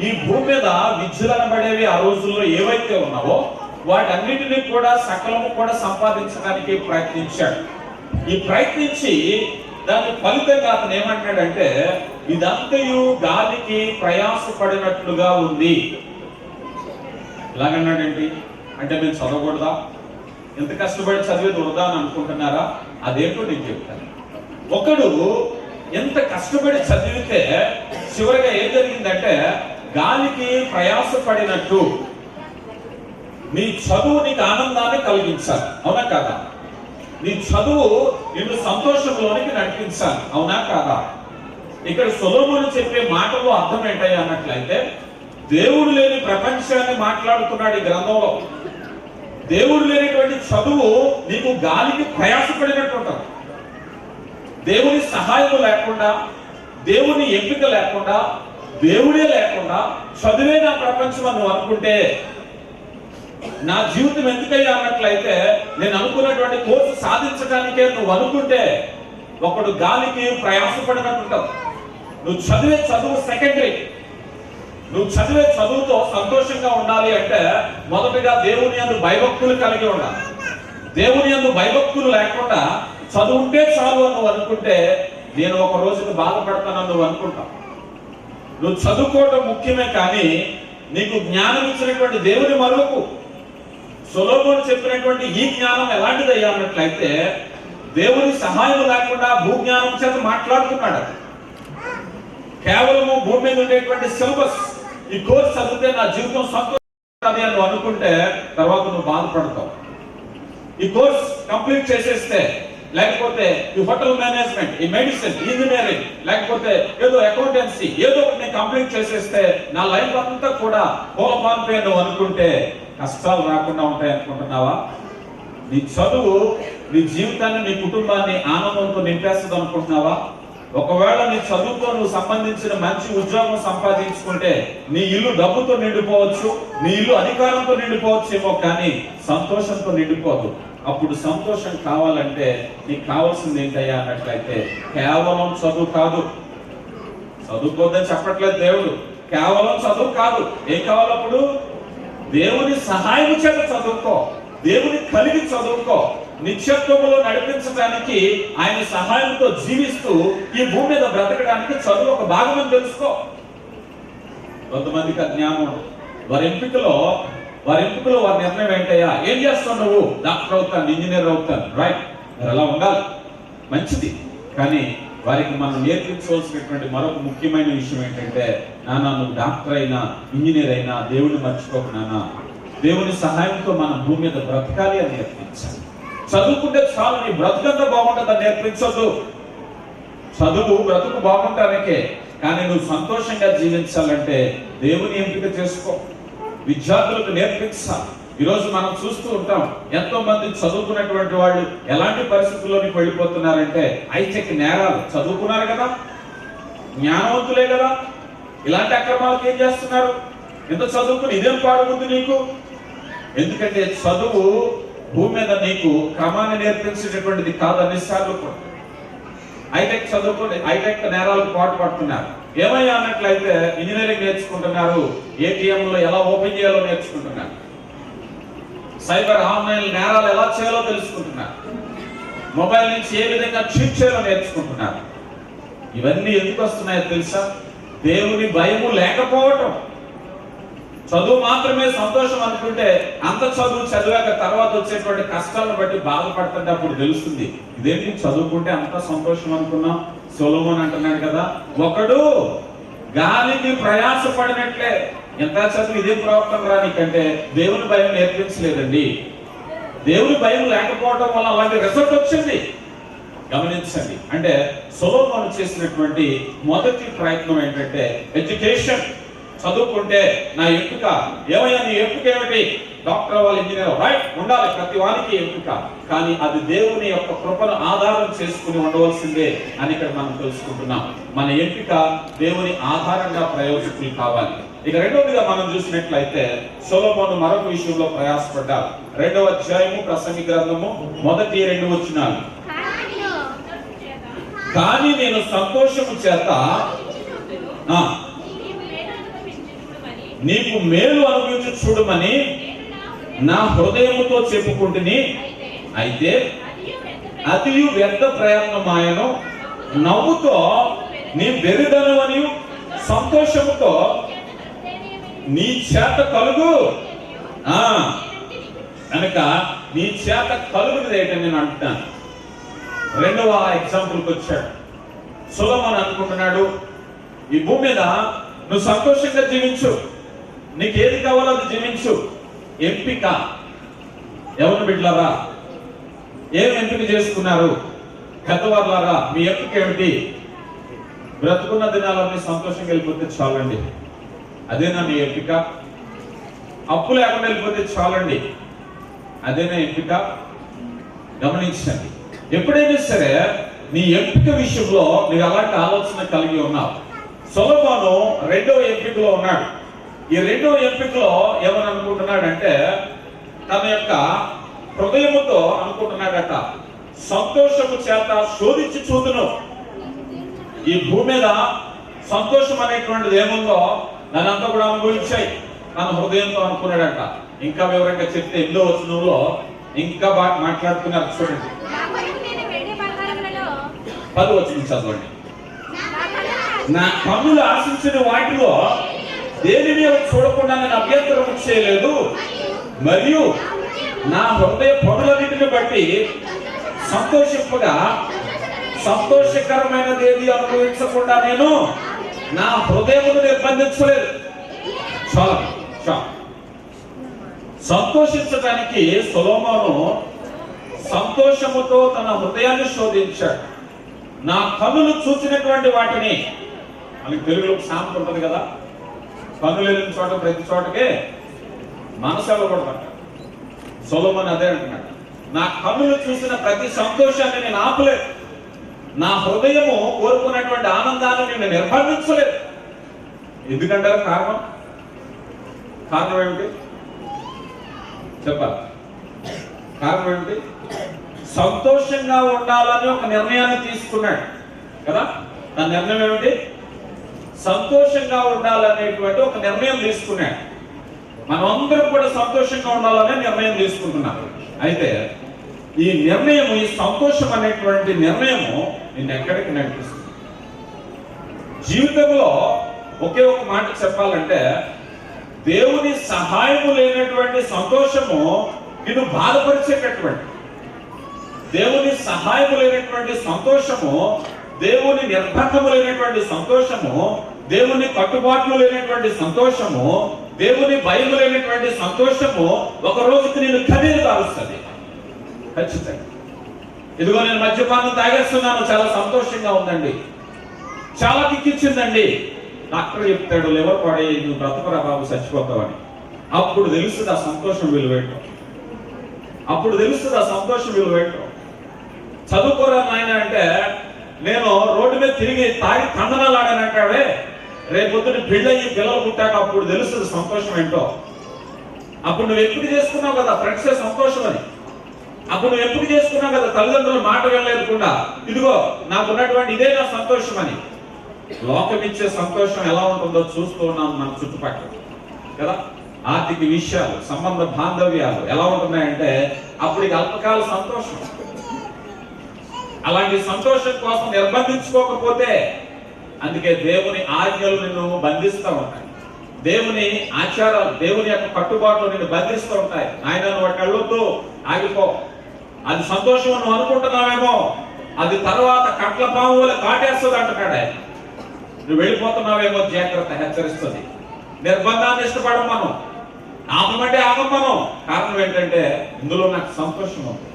Speaker 1: ఈ భూమి మీద విద్యలు అనబడేవి ఆ రోజుల్లో ఏవైతే ఉన్నావో వాటన్నిటినీ కూడా సకలము కూడా సంపాదించడానికి ప్రయత్నించాడు. ఈ ప్రయత్నించి దాని ఫలితంగా అతను ఏమంటాడంటే, ఇదంతయు గాలికి ప్రయాసపడినట్లుగా ఉంది. ఇలాగన్నాడేంటి అంటే, మేము చదవకూడదా? ఎంత కష్టపడి చదివేది వృధా అని అనుకుంటున్నారా? అదేంటో నేను చెప్తాను. ఒకడు ఎంత కష్టపడి చదివితే చివరిగా ఏం జరిగిందంటే, గాలికి ప్రయాసపడినట్టు నీ చదువు నీకు ఆనందాన్ని కలిగించాలి, అవునా కాదా? నీ చదువు నిన్ను సంతోషంలోనికి నడిపించాలి, అవునా కాదా? ఇక్కడ సొలొమోను చెప్పే మాటలో అర్థం ఏంటయ్యా అన్నట్లయితే, దేవుడు లేని ప్రపంచాన్ని మాట్లాడుతున్నాడు ఈ గ్రంథంలో. దేవుడు లేనిటువంటి చదువు నీకు గాలికి ప్రయాసపడినట్టు ఉంటుంది. దేవుని సహాయం లేకుండా, దేవుని ఎంపిక లేకుండా, దేవుడే లేకుండా చదువే నా ప్రపంచం అని నువ్వు అనుకుంటే, నా జీవితం ఎందుకయ్యా అన్నట్లయితే, నేను అనుకున్నటువంటి కోర్సు సాధించడానికే నువ్వు అనుకుంటే, ఒకడు గాలికి ప్రయాసపడినట్టుంటావు. నువ్వు చదివే చదువు సెకండరీ. నువ్వు చదివే చదువుతో సంతోషంగా ఉండాలి అంటే మొదటిగా దేవుని యందు భయభక్తులు కలిగి ఉండాలి. దేవుని యందు భయభక్తులు లేకుండా చదువుంటే చాలు అని నువ్వు అనుకుంటే, నేను ఒక రోజుకు బాధపడతానని నువ్వు అనుకుంటావు. నువ్వు చదువుకోవడం ముఖ్యమే, కానీ నీకు జ్ఞానం ఇచ్చినటువంటి దేవుని మరొకు. సొలొమోను చెప్పినటువంటి ఈ జ్ఞానం ఎలాంటిది అయ్యా అన్నట్లయితే, దేవుని సహాయం లేకుండా భూజ్ఞానం చేత మాట్లాడుతున్నాడు. కేవలము భూమి మీద ఉండేటువంటి సిలబస్, ఈ కోర్స్ చదివితే నా జీవితం సంతోషం అని అనుకుంటే తర్వాత నువ్వు బాధపడతావు. ఈ కోర్స్ కంప్లీట్ చేసేస్తే, లేకపోతే ఈ హోటల్ మేనేజ్మెంట్, ఈ మెడిసిన్, ఇంజనీరింగ్, లేకపోతే ఏదో అకౌంటెన్సీ, ఏదో ఒకటి కంప్లీట్ చేసేస్తే నా లైఫ్ అంతా కూడా కోలపాన్పే నువ్వు అనుకుంటే కష్టాలు రాకుండా ఉంటాయి అనుకుంటున్నావా? నీ చదువు నీ జీవితాన్ని, నీ కుటుంబాన్ని ఆనందంతో నింపేస్తుంది అనుకుంటున్నావా? ఒకవేళ నీ చదువుతో నువ్వు సంబంధించిన మంచి ఉద్యోగం సంపాదించుకుంటే నీ ఇల్లు డబ్బుతో నిండిపోవచ్చు, నీ ఇల్లు అధికారంతో నిండిపోవచ్చేమో, కానీ సంతోషంతో నిండిపోదు. అప్పుడు సంతోషం కావాలంటే నీకు కావాల్సింది ఏంటయ్యా అన్నట్లయితే, కేవలం చదువు కాదు. చదువుకోదని చెప్పట్లేదు దేవుడు, కేవలం చదువు కాదు. ఏం కావాలప్పుడు? దేవుని సహాయం చేత చదువుకో, దేవుని కలిగి చదువుకో. నిత్యత్వములో నడిపించడానికి ఆయన సహాయంతో జీవిస్తూ ఈ భూమి మీద బ్రతకడానికి చదువు ఒక భాగం అని తెలుసుకో. కొంతమందికి జ్ఞానం, వారి ఎంపికలో వారి నిర్ణయం ఏంటయ్యా, ఏం చేస్తావు నువ్వు? డాక్టర్ అవుతాను, ఇంజనీర్ అవుతాను, రైట్, అలా ఉండాలి, మంచిది. కానీ వారికి మనం నేర్పించవలసినటువంటి మరొక ముఖ్యమైన విషయం ఏంటంటే, నాన్న నువ్వు డాక్టర్ అయినా ఇంజనీర్ అయినా దేవుడిని మర్చిపోకు నాన్న, దేవుని సహాయంతో మనం భూమి మీద బ్రతకాలి అని నేర్పించాలి. చదువుకుంటే చాలు నీ బ్రతుకంతా బాగుంటుందని నేర్పించొద్దు. చదువు బ్రతుకు బాగుంటానికే, కానీ నువ్వు సంతోషంగా జీవించాలంటే దేవుని ఎంపిక చేసుకో. విద్యార్థులకు నేర్పించాలి. ఈరోజు మనం చూస్తూ ఉంటాం, ఎంతో మంది చదువుకున్నటువంటి వాళ్ళు ఎలాంటి పరిస్థితుల్లోనికి వెళ్ళిపోతున్నారంటే, హైటెక్ నేరాలు. చదువుకున్నారు కదా, జ్ఞానవంతులే కదా, ఇలాంటి అక్రమాలకు ఏం చేస్తున్నారు? ఎంత చదువుకుని ఇదేం పాడుకుంది నీకు? ఎందుకంటే చదువు భూమి మీద నీకు క్రమాన్ని నేర్పించేటటువంటిది కాదు. అన్నిసార్లు హైటెక్ చదువుకుని హైటెక్ నేరాలకు పాటు పడుతున్నారు. ఏమయ్యా అన్నట్లయితే ఇంజనీరింగ్ నేర్చుకుంటున్నారు, ఏటీఎంలో ఎలా ఓపెన్ చేయాలో నేర్చుకుంటున్నారు, సైబర్ ఆన్లైన్ నేరాలు ఎలా చేయాలో తెలుసుకుంటున్నారు, మొబైల్ నుంచి ఏ విధంగా చీట్ చేయాలో నేర్చుకుంటున్నారు. ఇవన్నీ ఎందుకు వస్తున్నాయో తెలుసా? దేవుని భయము లేకపోవటం. చదువు మాత్రమే సంతోషం అనుకుంటే, అంత చదువు చదివాక తర్వాత వచ్చేటువంటి కష్టాలను బట్టి బాధపడుతుంటే అప్పుడు తెలుస్తుంది, ఇదేంటి చదువుకుంటే అంత సంతోషం అనుకున్నాం. సొలొమోను అంటున్నాడు కదా, ఒకడు గాలికి ప్రయాసపడినట్లే. ఎంత చదువు ఇదే ప్రవర్తన రానికంటే దేవుని భయం నేర్పించలేదండి. దేవుని భయం లేకపోవడం వల్ల అలాంటి రిజల్ట్ వచ్చింది. గమనించండి. అంటే సొలొమోను చేసినటువంటి మొదటి ప్రయత్నం ఏంటంటే ఎడ్యుకేషన్. చదువుకుంటే నా ఎంపిక. ఏమయ్యా నీ ఎంపిక ఏమిటి? డాక్టర్ అవ్వాలి, ఇంజనీర్, రైట్, ఉండాలి, ప్రతి వారికి ఎంపిక. కానీ అది దేవుని యొక్క కృపను ఆధారం చేసుకుని ఉండవలసిందే అని ఇక్కడ మనం తెలుసుకుంటున్నాం. మన ఎంపిక దేవుని ఆధారంగా ప్రయోజకులు కావాలి. ఇక రెండవదిగా మనం చూసినట్లయితే సొలొమోను మరొక విషయంలో ప్రయాసపడ్డారు. 2వ అధ్యాయము ప్రసంగి గ్రంథము 1-2 వచనాలు. కానీ నేను సంతోషము చేత నీకు మేలు అనుభవించి చూడమని నా హృదయముతో చెప్పుకుంటుని, అయితే అది వ్యర్థ ప్రయత్నమాయను. నవ్వుతో నీ బెరిదను అని సంతోషముతో నీ చేత కలుగు కనుక నీ చేత కలుగునది ఏంటని నేను అంటున్నాను. రెండవ ఎగ్జాంపుల్కి వచ్చాడు. సొలొమోను అనుకుంటున్నాడు, ఈ భూమి మీద నువ్వు సంతోషంగా జీవించు, నీకు ఏది కావాలో అది జీవించు. ఎంపిక ఎవరిని బిడ్డలారా? ఏం ఎంపిక చేసుకున్నారు? పెద్దవాళ్ళారా, మీ ఎంపిక ఏమిటి? బ్రతుకున్న దినాలన్నీ సంతోషంగా వెళ్ళిపోతే చాలండి, అదేనా మీ ఎంపిక? అప్పు లేకుండా వెళ్ళిపోతే చాలండి, అదేనా ఎంపిక? గమనించండి. ఎప్పుడైనా సరే నీ ఎంపిక విషయంలో నీవు అలాంటి ఆలోచన కలిగి ఉన్నావు. సొలొమోను రెండవ ఎంపికలో ఉన్నాడు. ఈ రెండవ ఎంపికలో ఏమని అనుకుంటున్నాడంటే, తన యొక్క హృదయముతో అనుకుంటున్నాడట, సంతోషము చేత శోధించి చూదును. ఈ భూమి మీద సంతోషం అనేటువంటిది ఏముందో దానంతా కూడా అనుభవించాయి తన హృదయంతో అనుకున్నాడట. ఇంకా వివరంగా చెప్తే 8వ వచనంలో ఇంకా బాగా మాట్లాడుతున్నారు. చూడండి, 10వ వచనం చదవండి. నా కన్నులు ఆశించిన వాటిలో దేనిని చూడకుండా నేను అభ్యంతరం చేయలేదు, మరియు నా హృదయ పనులన్నిటిని బట్టి సంతోషింపగా సంతోషకరమైనది ఏది అనుభవించకుండా నేను నా హృదయమును నిర్బంధించలేదు. చాలా సంతోషించడానికి సొలొమోను సంతోషముతో తన హృదయాన్ని శోధించాడు. నా కన్నులు చూసినటువంటి వాటిని, మనకి తెలుగులో సామెత ఉంటుంది కదా, కన్నులు లేని చోట ప్రతి చోటకే మనసు వెళ్ళకూడదంట. సొలొమోను అదే అంటున్నాడు, నా కన్నులు చూసిన ప్రతి సంతోషాన్ని నేను ఆపలేదు, నా హృదయము కోరుకున్నటువంటి ఆనందాన్ని నేను నిర్బంధించలేదు. ఎందుకంటారు? కారణం ఏమిటి చెప్పాలి? కారణం ఏమిటి? సంతోషంగా ఉండాలని ఒక నిర్ణయాన్ని తీసుకున్నాడు కదా. ఆ నిర్ణయం ఏమిటి? సంతోషంగా ఉండాలనేటువంటి ఒక నిర్ణయం తీసుకున్నాడు. మనం అందరం కూడా సంతోషంగా ఉండాలనే నిర్ణయం తీసుకుంటున్నాం. అయితే ఈ నిర్ణయం, ఈ సంతోషం అనేటువంటి నిర్ణయము నిన్ను ఎక్కడికి నడిపిస్తుంది? జీవితంలో ఒకే ఒక మాట చెప్పాలంటే, దేవుని సహాయము లేనటువంటి సంతోషము నిన్ను బాధపరిచేటటువంటి, దేవుని సహాయము లేనటువంటి సంతోషము, దేవుని నిర్బంధము లేనటువంటి సంతోషము, దేవుని కట్టుబాట్లు లేనటువంటి సంతోషము, దేవుని భయం లేనటువంటి సంతోషము ఒక రోజుకి నేను కన్నీరు కారుస్తుంది ఖచ్చితంగా. ఇదిగో నేను మద్యపానం తాగేస్తున్నాను, చాలా సంతోషంగా ఉందండి, చాలా కిక్కిచ్చిందండి. డాక్టర్ చెప్తాడు, లివర్ పాడే, నువ్వు బ్రతకరా బాబు, చచ్చిపోతావని. అప్పుడు తెలుస్తుంది ఆ సంతోషం విలువేంటో. అప్పుడు తెలుస్తుంది ఆ సంతోషం విలువేంటో. చదువుకోరా నాయన అంటే, నేను రోడ్డు మీద తిరిగి తాగి తండనాలు ఆడానంటాడే, రేపొద్దున పెళ్ళయ్యి పిల్లలు పుట్టాక అప్పుడు తెలుస్తుంది సంతోషం ఏంటో. అప్పుడు నువ్వు ఎప్పుడు చేసుకున్నావు కదా ఫ్రెండ్సే సంతోషం అని. అప్పుడు నువ్వు ఎప్పుడు చేసుకున్నావు కదా తల్లిదండ్రుల మాట వెళ్ళలేకుండా, ఇదిగో నాకున్నటువంటి ఇదే నా సంతోషం అని. లోకం ఇచ్చే సంతోషం ఎలా ఉంటుందో చూస్తూ ఉన్నాం మన చుట్టుపక్కల కదా. ఆర్థిక విషయాలు, సంబంధ బాంధవ్యాలు ఎలా ఉంటున్నాయంటే అప్పుడు అల్పకాల సంతోషం. అలాంటి సంతోషం కోసం నిర్బంధించుకోకపోతే, అందుకే దేవుని ఆజ్ఞలు నిన్ను బంధిస్తూ ఉంటాయి, దేవుని ఆచారాలు, దేవుని యొక్క కట్టుబాట్లు నిన్ను బంధిస్తూ ఉంటాయి. ఆయన వాటి వెళ్ళొద్దు, ఆగిపో. అది సంతోషం నువ్వు అనుకుంటున్నావేమో, అది తర్వాత కట్ల పాము వల్ల కాటేస్తుంది అంటున్నాడు ఆయన. నువ్వు వెళ్ళిపోతున్నావేమో జాగ్రత్త, హెచ్చరిస్తుంది. నిర్బంధాన్ని ఇష్టపడం మనం, ఆపమంటే ఆగం మనం. కారణం ఏంటంటే ఇందులో నాకు సంతోషం ఉంది,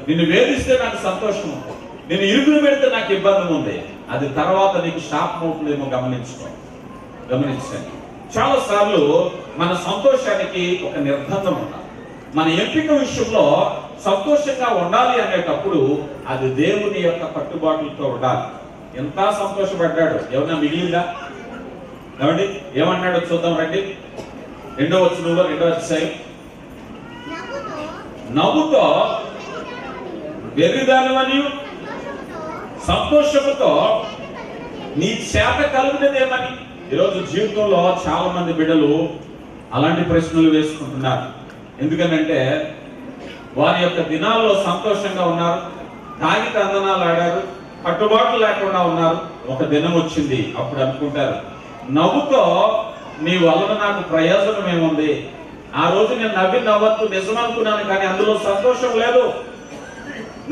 Speaker 1: నిన్ను వేధిస్తే నాకు సంతోషం ఉంది, నేను ఇరుగులు పెడితే నాకు ఇబ్బంది ఉంది, అది తర్వాత నీకు శాపం అవుతుందేమో గమనించండి. చాలా సార్లు మన సంతోషానికి ఒక నిర్బంధం ఉండాలి. మన ఎంపిక విషయంలో సంతోషంగా ఉండాలి అనేటప్పుడు అది దేవుని యొక్క కట్టుబాట్లతో ఉండాలి. ఎంత సంతోషపడ్డాడు, ఏమన్నా మిగిలిందా? ఏమండి ఏమన్నాడో చూద్దాం రండి. 2వ వచనంలో, 2వ అధ్యాయం, నవ్వుతో వెర్రిదానివని సంతోషముతో నీ చేత కలుగునేదేమని. ఈరోజు జీవితంలో చాలా మంది బిడ్డలు అలాంటి ప్రశ్నలు వేసుకుంటున్నారు. ఎందుకనంటే వారి యొక్క దినాల్లో సంతోషంగా ఉన్నారు, తాగి తందనాలు ఆడారు, కట్టుబాట్లు లేకుండా ఉన్నారు. ఒక దినం వచ్చింది, అప్పుడు అనుకుంటారు, నవ్వుతో నీ వలన నాకు ప్రయోజనం ఏముంది? ఆ రోజు నేను నవ్వద్దు నిజమనుకున్నాను, కానీ అందులో సంతోషం లేదు.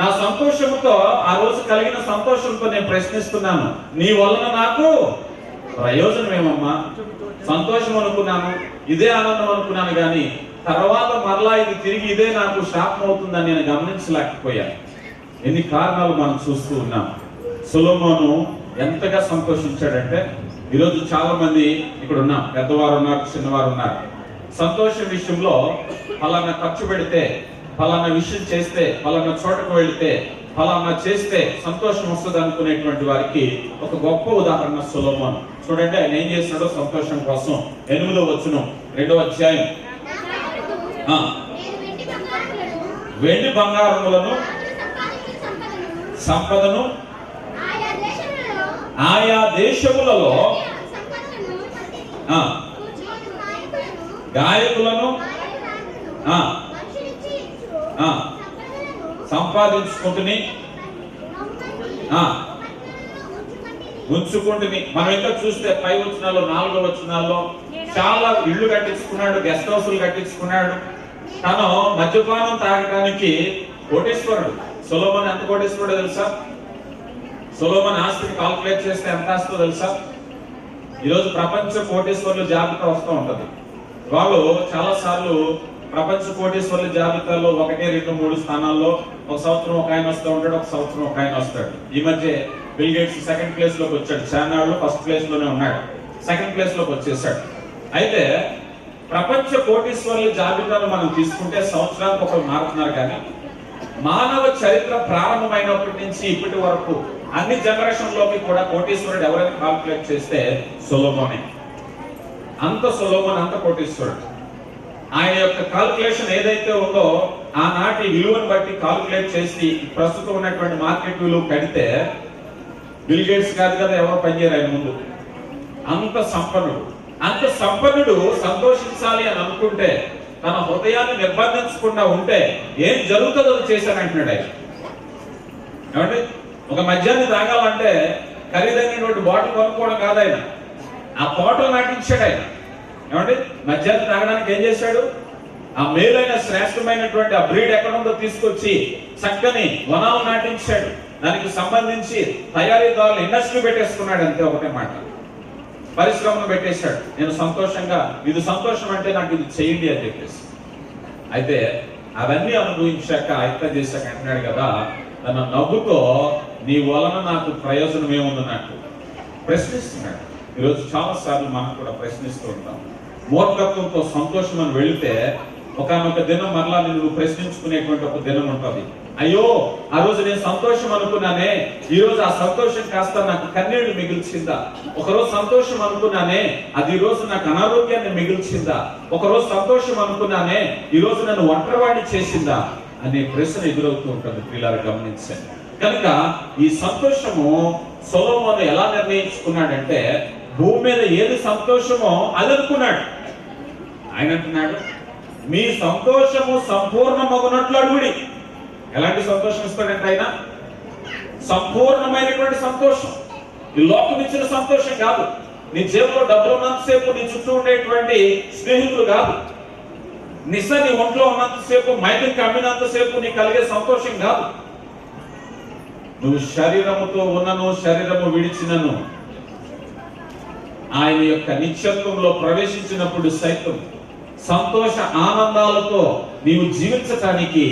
Speaker 1: నా సంతోషంతో, ఆ రోజు కలిగిన సంతోషంతో నేను ప్రశ్నిస్తున్నాను, నీ వలన నాకు ప్రయోజనం ఏమమ్మా? సంతోషం అనుకున్నాను, ఇదే ఆనందం అనుకున్నాను, కానీ తర్వాత మరలా ఇది తిరిగి ఇదే నాకు శాపం అవుతుందని నేను గమనించలేకపోయాను. ఎన్ని కారణాలు మనం చూస్తూ ఉన్నాం. సొలొమోను ఎంతగా సంతోషించాడంటే, ఈరోజు చాలా మంది ఇక్కడ ఉన్నాం, పెద్దవారు ఉన్నారు, చిన్నవారు ఉన్నారు. సంతోషం విషయంలో ఫలానా ఖర్చు పెడితే, ఫలానా విషయం చేస్తే, ఫలానా చోటకు వెళితే, ఫలానా చేస్తే సంతోషం వస్తుంది అనుకునేటువంటి వారికి ఒక గొప్ప ఉదాహరణ సొలొమోను. చూడండి ఆయన ఏం చేస్తున్నాడో సంతోషం కోసం. 8వ వచనం 2వ అధ్యాయం. వెండి బంగారములను సంపదను ఆయా దేశములలో గాయకులను సంపాదించుకుంటుని ఉంచుకుంటుని. మనం ఇంకా చూస్తే పై వచనాల్లో 4వ వచనాల్లో చాలా ఇళ్ళు కట్టించుకున్నాడు, గెస్ట్ హౌస్లు కట్టించుకున్నాడు. తను మద్యపానం తాగడానికి కోటేశ్వరుడు. సొలొమోను ఎంత కోటేశ్వరుడో తెలుసా? సొలొమోను ఆస్తిని కాల్కులేట్ చేస్తే ఎంత ఆస్తో తెలుసా? ఈరోజు ప్రపంచ కోటేశ్వరుల జాబితా వస్తూ ఉంటది. వాళ్ళు చాలా సార్లు ప్రపంచ కోటేశ్వరుల జాబితాలో 1, 2, 3 స్థానాల్లో ఒక సంవత్సరం ఒక ఆయన వస్తూ ఉంటాడు, ఒక సంవత్సరం ఒక ఆయన వస్తాడు. ఈ మధ్య బిల్ గేట్స్ 2nd ప్లేస్ లోకి వచ్చాడు. చానాళ్ళు 1st ప్లేస్ లోనే ఉన్నాడు, 2nd ప్లేస్ లోకి వచ్చేసాడు. అయితే ప్రపంచ కోటీశ్వరుల జాబితాను మనం తీసుకుంటే సంవత్సరానికి ఒకరు మారుతున్నారు, కానీ మానవ చరిత్ర ప్రారంభమైనప్పటి నుంచి ఇప్పటి వరకు అన్ని జనరేషన్ లోకి కూడా కోటీశ్వరుడు ఎవరైనా కాల్కులేట్ చేస్తే సొలొమోనే. అంత సొలొమోను అంత కోటీశ్వరుడు. ఆయన యొక్క కాల్కులేషన్ ఏదైతే ఉందో ఆనాటి విలువను బట్టి కాల్కులేట్ చేసి ప్రస్తుతం ఉన్నటువంటి మార్కెట్ విలువ కడితే బిల్ గేట్స్ కాదు కదా ఎవరు పనిచేయరు ఆయన ముందు. అంత సంపన్నుడు. అంత సంపన్నుడు సంతోషించాలి అని అనుకుంటే, తన హృదయాన్ని నిర్బంధించకుండా ఉంటే ఏం జరుగుతుందో చేశానంటున్నాడు ఆయన. ఏమంటే ఒక మద్యాన్ని తాగాలంటే ఖరీదైనటువంటి బాటిల్ కొనుక్కోవడం కాదు ఆయన, ఆ తోటలు నాటించాడు ఆయన. ఏమంటే మద్యాన్ని తాగడానికి ఏం చేశాడు? ఆ మేలైన శ్రేష్టమైనటువంటి ఆ బ్రీడ్ ఎక్కడ ఉందో తీసుకొచ్చి చక్కని వనాలు నాటించాడు. దానికి సంబంధించి తయారీదారులు ఇండస్ట్రీ పెట్టేసుకున్నాడు. అంతే, ఒకటే మాట, పరిశ్రమను పెట్టేశాడు. నేను సంతోషంగా, ఇది సంతోషం అంటే నాకు ఇది చేయండి అని చెప్పేసి. అయితే అవన్నీ అనుభవించాక ఆయత్త చేశాక అంటున్నాడు కదా, తన నవ్వుతో నీ వలన నాకు ప్రయోజనం ఏముంది నాకు ప్రశ్నిస్తున్నాడు. ఈరోజు చాలా సార్లు మనం కూడా ప్రశ్నిస్తూ ఉంటాం. మూర్ఖత్వంతో సంతోషం అని వెళితే ఒకనొక దినం మరలా నువ్వు ప్రశ్నించుకునేటువంటి ఒక దినం ఉంటుంది. అయ్యో ఆ రోజు నేను సంతోషం అనుకున్నానే, ఈ రోజు ఆ సంతోషం కాస్త నాకు కన్నీళ్లు మిగిల్చిందా? ఒకరోజు సంతోషం అనుకున్నానే, అది ఈ రోజు నాకు అనారోగ్యాన్ని మిగిల్చిందా? ఒకరోజు సంతోషం అనుకున్నానే, ఈ రోజు నన్ను ఒంటరివాడిని చేసిందా అనే ప్రశ్న ఎదురవుతూ ఉంటుంది. పిల్లలు గమనించండి. కనుక ఈ సంతోషము సొలొమోను ఎలా నిర్ణయించుకున్నాడంటే, భూమి మీద ఏది సంతోషమో అది అనుకున్నాడు. ఆయన అంటున్నాడు, మీ సంతోషము సంపూర్ణమగునట్లు అడుగుడి. ఎలాంటి సంతోషం ఇస్తాడంటే ఆయన? సంపూర్ణమైనటువంటి సంతోషం. ఈ లోకం ఇచ్చిన సంతోషం కాదు, నీ జేబులో డబ్బులు ఉన్నంతసేపు, నీ చుట్టూ ఉండేటువంటి స్నేహితులు కాదు, నీ ఒంట్లో ఉన్నంతసేపు, మైండ్కి అమ్మినంతసేపు నీకు కలిగే సంతోషం కాదు. నువ్వు శరీరముతో ఉన్నను, శరీరము విడిచినను, ఆయన యొక్క నిత్యత్వంలో ప్రవేశించినప్పుడు సైతం సంతోష ఆనందాలతో నీవు జీవించటానికి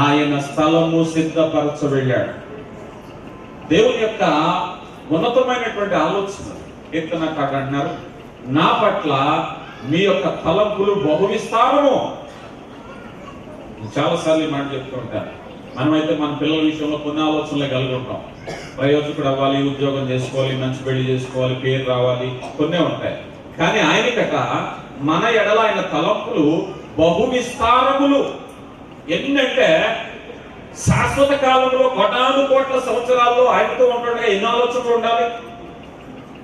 Speaker 1: ఆయన స్థలము సిద్ధపరచ వెళ్ళాడు. దేవుని యొక్క ఉన్నతమైనటువంటి ఆలోచన. కీర్తనకారుడు అంటున్నారు, నా పట్ల మీ యొక్క తలంపులు బహు విస్తారము. చాలాసార్లు మాట చెప్తూ ఉంటాను. మనమైతే మన పిల్లల విషయంలో కొన్ని ఆలోచనలు కలిగి ఉంటాం. ప్రయోజకుడు అవ్వాలి, ఉద్యోగం చేసుకోవాలి, మంచి పెళ్లి చేసుకోవాలి, పేరు రావాలి, కొన్నే ఉంటాయి. కానీ ఆయనకట మన ఎడల ఆయన తలంపులు బహు విస్తారములు. ఎన్నంటే శాశ్వత కాలంలో 1,000,000,000 సంవత్సరాల్లో ఆయనతో ఉండగా ఎన్ని ఆలోచనలు ఉండాలి?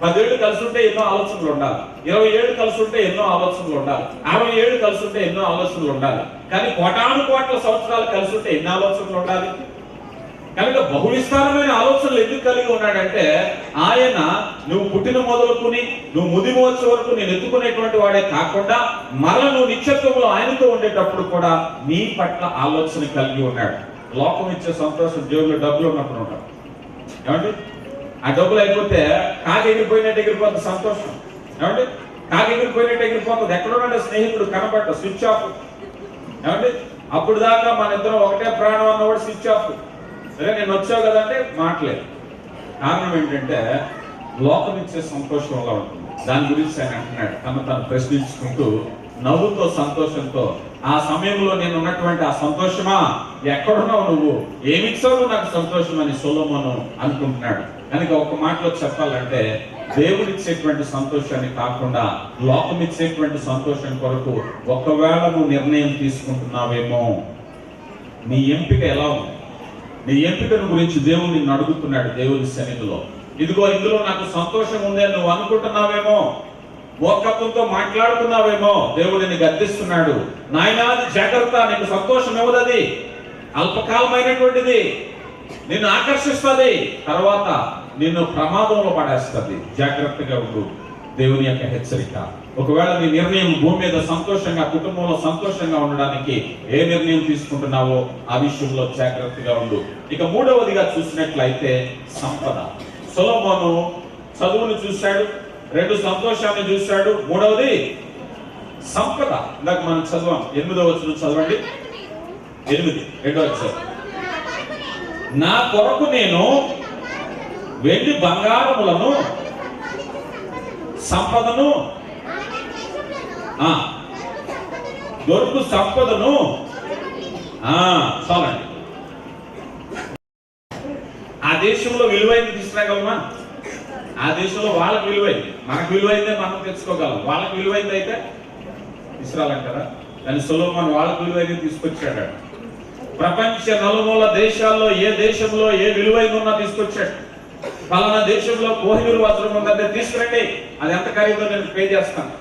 Speaker 1: 10 ఏళ్ళు కలిసి ఉంటే ఎన్నో ఆలోచనలు ఉండాలి, 20 ఏళ్ళు కలిసి ఉంటే ఎన్నో ఆలోచనలు ఉండాలి, 60 ఏళ్ళు కలిసి ఉంటే ఎన్నో ఆలోచనలు ఉండాలి. కానీ కోటాను కోట్ల సంవత్సరాలు కలిసి ఉంటే ఎన్ని ఆలోచనలు ఉండాలి? కనుక బహువిస్తారమైన ఆలోచనలు ఎందుకు కలిగి ఉన్నాడంటే, ఆయన నువ్వు పుట్టిన మొదలుకుని నువ్వు ముదిమి వచ్చే వరకు నేను ఎత్తుకునేటువంటి వాడే కాకుండా మరల నువ్వు నిత్యత్వంలో ఆయనతో ఉండేటప్పుడు కూడా నీ పట్ల ఆలోచన కలిగి ఉన్నాడు. లోకం ఇచ్చే సంతోషం జేబులో డబ్బులు ఉన్నప్పుడు ఉంటాడు. ఏమండి? ఆ డబ్బులు అయిపోతే కాకి ఎగిరిపోయినట్టు ఎగిరిపోతుంది సంతోషం. ఏమండి? కాకి ఎగిరిపోయినట్టు ఎగిరిపోతుంది. ఎక్కడున్నాడు స్నేహితుడు కనబడ్డ స్విచ్ ఆఫ్. ఏమండి? అప్పుడు దాకా మన ఇద్దరం ఒకటే ప్రాణం అన్నవాడు స్విచ్ ఆఫ్. సరే నేను వచ్చావు కదంటే మాట్లేదు. కారణం ఏంటంటే లోకం ఇచ్చే సంతోషం అలా ఉంటుంది. దాని గురించి ఆయన అంటున్నాడు, తను ప్రశ్నించుకుంటూ నవ్వుతో సంతోషంతో, ఆ సమయంలో నేను ఉన్నటువంటి ఆ సంతోషమా, ఎక్కడున్నావు నువ్వు, ఏమిచ్చావు నాకు సంతోషం అని సొలొమోను అనుకుంటున్నాడు. కనుక ఒక మాటలో చెప్పాలంటే, దేవుడిచ్చేటువంటి సంతోషాన్ని కాకుండా లోకం ఇచ్చేటువంటి సంతోషం కొరకు ఒకవేళ నువ్వు నిర్ణయం తీసుకుంటున్నావేమో, నీ ఎంపిక ఎలా ఉంది? నీ ఎంపికను గురించి దేవుడు నిన్ను అడుగుతున్నాడు దేవుని సన్నిధిలో. ఇదిగో ఇందులో నాకు సంతోషం ఉంది అని నువ్వు అనుకుంటున్నావేమో, మూర్ఖత్వంతో మాట్లాడుతున్నావేమో, దేవుడిని గద్దిస్తున్నాడు. నాయనా జాగ్రత్త, నీకు సంతోషం ఇవ్వదది, అల్పకాలమైనటువంటిది, నిన్ను ఆకర్షిస్తుంది, తర్వాత నిన్ను ప్రమాదంలో పడేస్తుంది, జాగ్రత్తగా ఉండు. దేవుని యొక్క హెచ్చరిక. ఒకవేళ నీ నిర్ణయం భూమి మీద సంతోషంగా, కుటుంబంలో సంతోషంగా ఉండడానికి ఏ నిర్ణయం తీసుకుంటున్నావో ఆ విషయంలో జాగ్రత్తగా ఉండు. ఇక మూడవదిగా చూసినట్లయితే సంపద. సొలొమోను చదువును చూశాడు, 2 సంతోషాన్ని చూశాడు, మూడవది సంపద. ఇందాక మనం చదవం, 8వ వచనం చదవండి. 8, 2వ వచనం. నా కొరకు నేను వెండి బంగారములను సంపదను దొరుకు సంపదను చాలండి. ఆ దేశంలో విలువైంది తీసుకురాగలమా? ఆ దేశంలో వాళ్ళకి విలువైంది, మనకు విలువైందే మనం తెచ్చుకోగలం. వాళ్ళకి విలువైంది అయితే తీసుకురాలంటారా? కానీ సొలొమోను వాళ్ళకి విలువైంది తీసుకొచ్చాడు. ప్రపంచ నలుమూల దేశాల్లో ఏ దేశంలో ఏ విలువైన ఉన్నా తీసుకొచ్చాడు. పలానా దేశంలో కోహినూరు వజ్రం ఉందంటే తీసుకురండి, అది ఎంత ఖరీదో నేను పే చేస్తాను.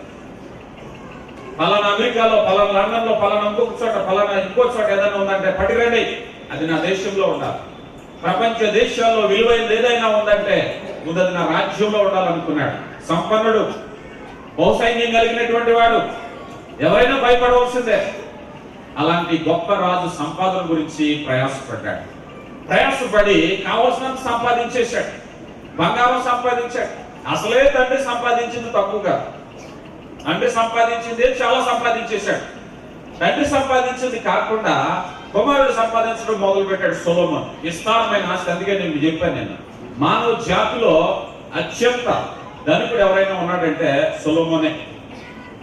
Speaker 1: పలానా అమెరికాలో, పలానా లండన్ లో, పలానా ఇంకొక చోట, పలానా ఇంకో చోట ఏదైనా ఉందంటే పట్టుకురండి, అది నా దేశంలో ఉండాలి. ప్రపంచ దేశాల్లో విలువైనది ఏదైనా ఉందంటే ముందు అది నా రాజ్యంలో ఉండాలనుకున్నాడు. సంపన్నుడు, బహుసైన్యం కలిగినటువంటి వాడు, ఎవరైనా భయపడవలసిందే. అలాంటి గొప్ప రాజు సంపాదన గురించి ప్రయాసపడ్డాడు. ప్రయాసపడి కావలసినంత సంపాదించేశాడు. బంగారం సంపాదించాడు. అసలే తండ్రి సంపాదించింది తక్కువగా, తండ్రి సంపాదించింది చాలా సంపాదించేశాడు. తండ్రి సంపాదించింది కాకుండా కుమారుడు సంపాదించడం మొదలు పెట్టాడు సొలొమోను. విస్తారమైన ఆస్తి. అందుకే నేను చెప్పాను, నేను మానవ జాతిలో అత్యంత ధనికుడు ఎవరైనా ఉన్నాడంటే సొలొమోనే.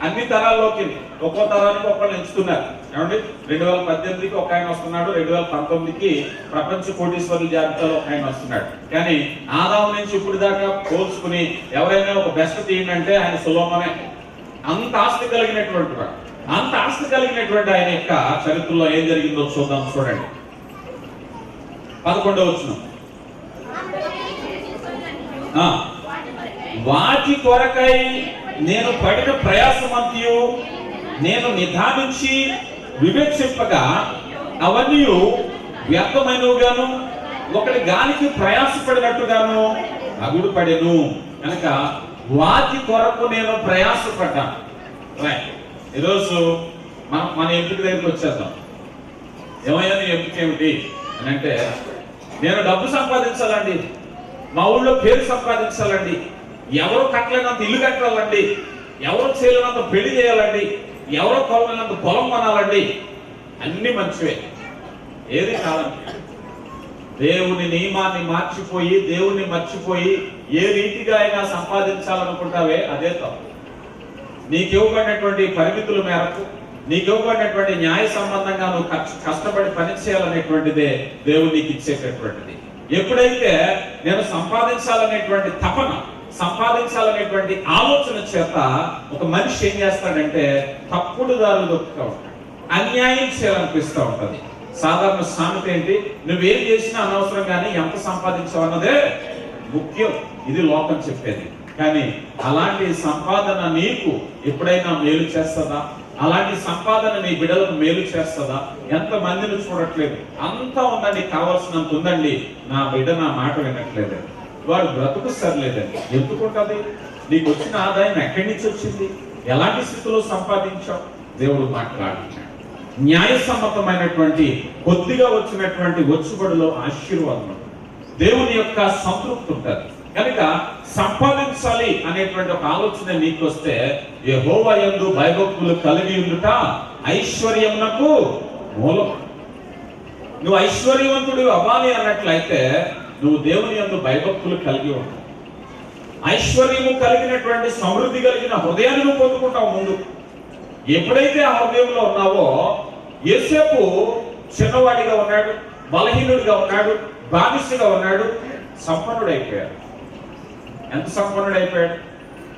Speaker 1: అన్ని తరాల్లోకి ఒక్కో తరానికి ఒకళ్ళు ఎంచుతున్నారు. ఏమండి? 2018కి ఒక ఆయన వస్తున్నాడు, 2019కి ప్రపంచ కోటీశ్వరుల జాబితాలో ఒక ఆయన వస్తున్నాడు. కానీ ఆదాము నుంచి ఇప్పుడు దాకా పోల్చుకుని ఎవరైనా ఒక బెస్ట్ తీయండి ఆయన సొలొమోనే. అంత ఆస్తి కలిగినటువంటి వాడు. అంత ఆస్తి కలిగినటువంటి ఆయన యొక్క చరిత్రలో ఏం జరిగిందో చూద్దాం. చూడండి 11వ వచనం. వాటి కొరకై నేను పడిన ప్రయాసమంతయు నేను నిదానించి వివేచింపగా అవన్నీ వ్యర్థమైనవిగాను ఒకటి గాలికి ప్రయాసపడినట్టుగాను అగుడు పడెను. కనుక వాటి కొరకు నేను ప్రయాసపడ్డాను. ఈరోజు మన ఎంపిక దగ్గరికి వచ్చేద్దాం. ఏమయ్యా నీ ఎంపిక ఏమిటి అని అంటే, నేను డబ్బు సంపాదించాలండి, మా ఊళ్ళో పేరు సంపాదించాలండి, ఎవరు కట్టలేనంత ఇల్లు కట్టాలండి, ఎవరు చేయలేనంత పెళ్లి చేయాలండి, ఎవరో కొలలేనంత పొలం కొనాలండి. అన్ని మంచివే, ఏది కాదండి. దేవుని నియమాన్ని మార్చిపోయి, దేవుణ్ణి మర్చిపోయి ఏ రీతిగా అయినా సంపాదించాలనుకుంటావే అదే తప్పు. నీకు ఇవ్వబడినటువంటి పరిమితుల మేరకు, నీకు ఇవ్వబడినటువంటి న్యాయ సంబంధంగా నువ్వు కష్టపడి పని చేయాలనేటువంటిదే దేవుడు నీకు ఇచ్చేటటువంటిది. ఎప్పుడైతే నేను సంపాదించాలనేటువంటి తపన, సంపాదించాలనేటువంటి ఆలోచన చేత ఒక మనిషి ఏం చేస్తాడంటే తప్పుడు దారులు దొక్కుతూ ఉంటాడు, అన్యాయం చేయాలనిపిస్తూ ఉంటది. సాధారణ సామెత ఏంటి? నువ్వేం చేసినా అనవసరం, కానీ ఎంత సంపాదించావు అన్నదే ముఖ్యం. ఇది లోకం చెప్పేది. కానీ అలాంటి సంపాదన నీకు ఎప్పుడైనా మేలు చేస్తుందా? అలాంటి సంపాదన నీ బిడ్డలకు మేలు చేస్తుందా? ఎంతమందిని చూడట్లేదు, అంతా ఉందండి, కావాల్సినంత ఉందండి, నా బిడ్డ నా మాట వినట్లేదు, వాడు బ్రతుకు సరిలేదండి. ఎందుకుంటది? నీకు వచ్చిన ఆదాయం ఎక్కడి నుంచి వచ్చింది? ఎలాంటి స్థితిలో సంపాదించావు? దేవుడు మాట్లాడుతున్నాడు. న్యాయసమ్మతమైనటువంటి కొద్దిగా వచ్చినటువంటి వచ్చుబడిలో ఆశీర్వాదం, దేవుని యొక్క సంతృప్తి ఉంటుంది. కనుక సంపాదించాలి అనేటువంటి ఒక ఆలోచన నీకు వస్తే, యెహోవా యందు భయభక్తులు కలిగి ఉండుట ఐశ్వర్యమునకు మూలం. నువ్వు ఐశ్వర్యవంతుడు అవ్వాలి అన్నట్లయితే నువ్వు దేవుని యందు భయభక్తులు కలిగి ఉంటావు. ఐశ్వర్యము కలిగినటువంటి సమృద్ధి కలిగిన హృదయాన్ని నువ్వు పొందుకుంటావు. ముందు ఎప్పుడైతే ఆ హృదయంలో ఉన్నావో, యోసేపు చిన్నవాడిగా ఉన్నాడు, బలహీనుడిగా ఉన్నాడు, బానిసగా ఉన్నాడు, సంపన్నుడైపోయాడు. ఎంత సంపన్నుడైపోయాడు?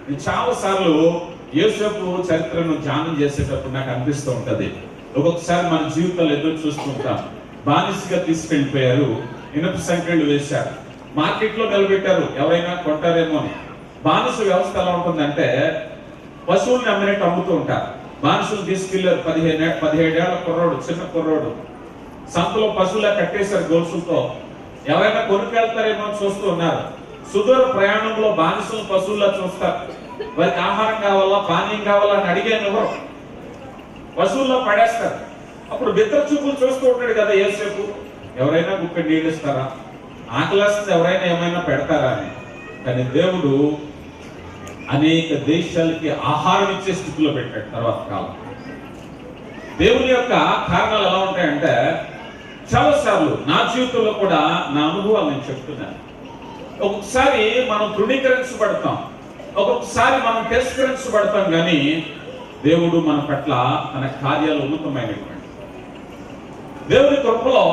Speaker 1: నేను చాలాసార్లు యోసేపు చరిత్రను ధ్యానం చేసేటప్పుడు నాకు అనిపిస్తూ ఉంటది. ఒక్కొక్కసారి మన జీవితాలు ఎదురు చూస్తుంటాం. బానిసగా తీసుకెళ్ళిపోయారు, ఇనుప సంఖ్యలు వేశారు, మార్కెట్లో నిలబెట్టారు, ఎవరైనా కొంటారేమో అని. బానిస వ్యవస్థ ఎలా ఉంటుందంటే, పశువుల్ని అమ్మినట్టు అమ్ముతూ ఉంటారు. బానిసలు తీసుకెళ్లారు, 17 ఏళ్ల కుర్రోడు, చిన్న కుర్రోడు, సంతలో పశువులా కట్టేశారు గొలుసులతో. ఎవరైనా కొనుక్కెళ్తారేమో అని చూస్తూ ఉన్నారు. సుదూర ప్రయాణంలో బానిసలు పశువుల్లా చూస్తారు. వారికి ఆహారం కావాలా, పానీయం కావాలా అని అడిగాను ఎవరు, పశువుల్లో పడేస్తారు. అప్పుడు బిత్తర చూపులు చూస్తూ ఉంటాడు కదా యోసేపు, ఎవరైనా గుక్క నీళ్ళు ఇస్తారా, ఆకలిస్తుంది ఎవరైనా ఏమైనా పెడతారా అని. కానీ దేవుడు అనేక దేశాలకి ఆహారం ఇచ్చే స్థితిలో పెట్టాడు. తర్వాత కాలం దేవుని యొక్క కారణాలు ఎలా ఉంటాయంటే, చాలాసార్లు నా జీవితంలో కూడా నా అనుభవాలు నేను చెప్తున్నాను. ఒక్కొక్కసారి మనం తృణీకరించబడతాం, ఒక్కొక్కసారి మనం తిరస్కరించబడతాం, కానీ దేవుడు మన పట్ల తన కార్యాలు ఉన్నతమైనటువంటి. దేవుని కృపలో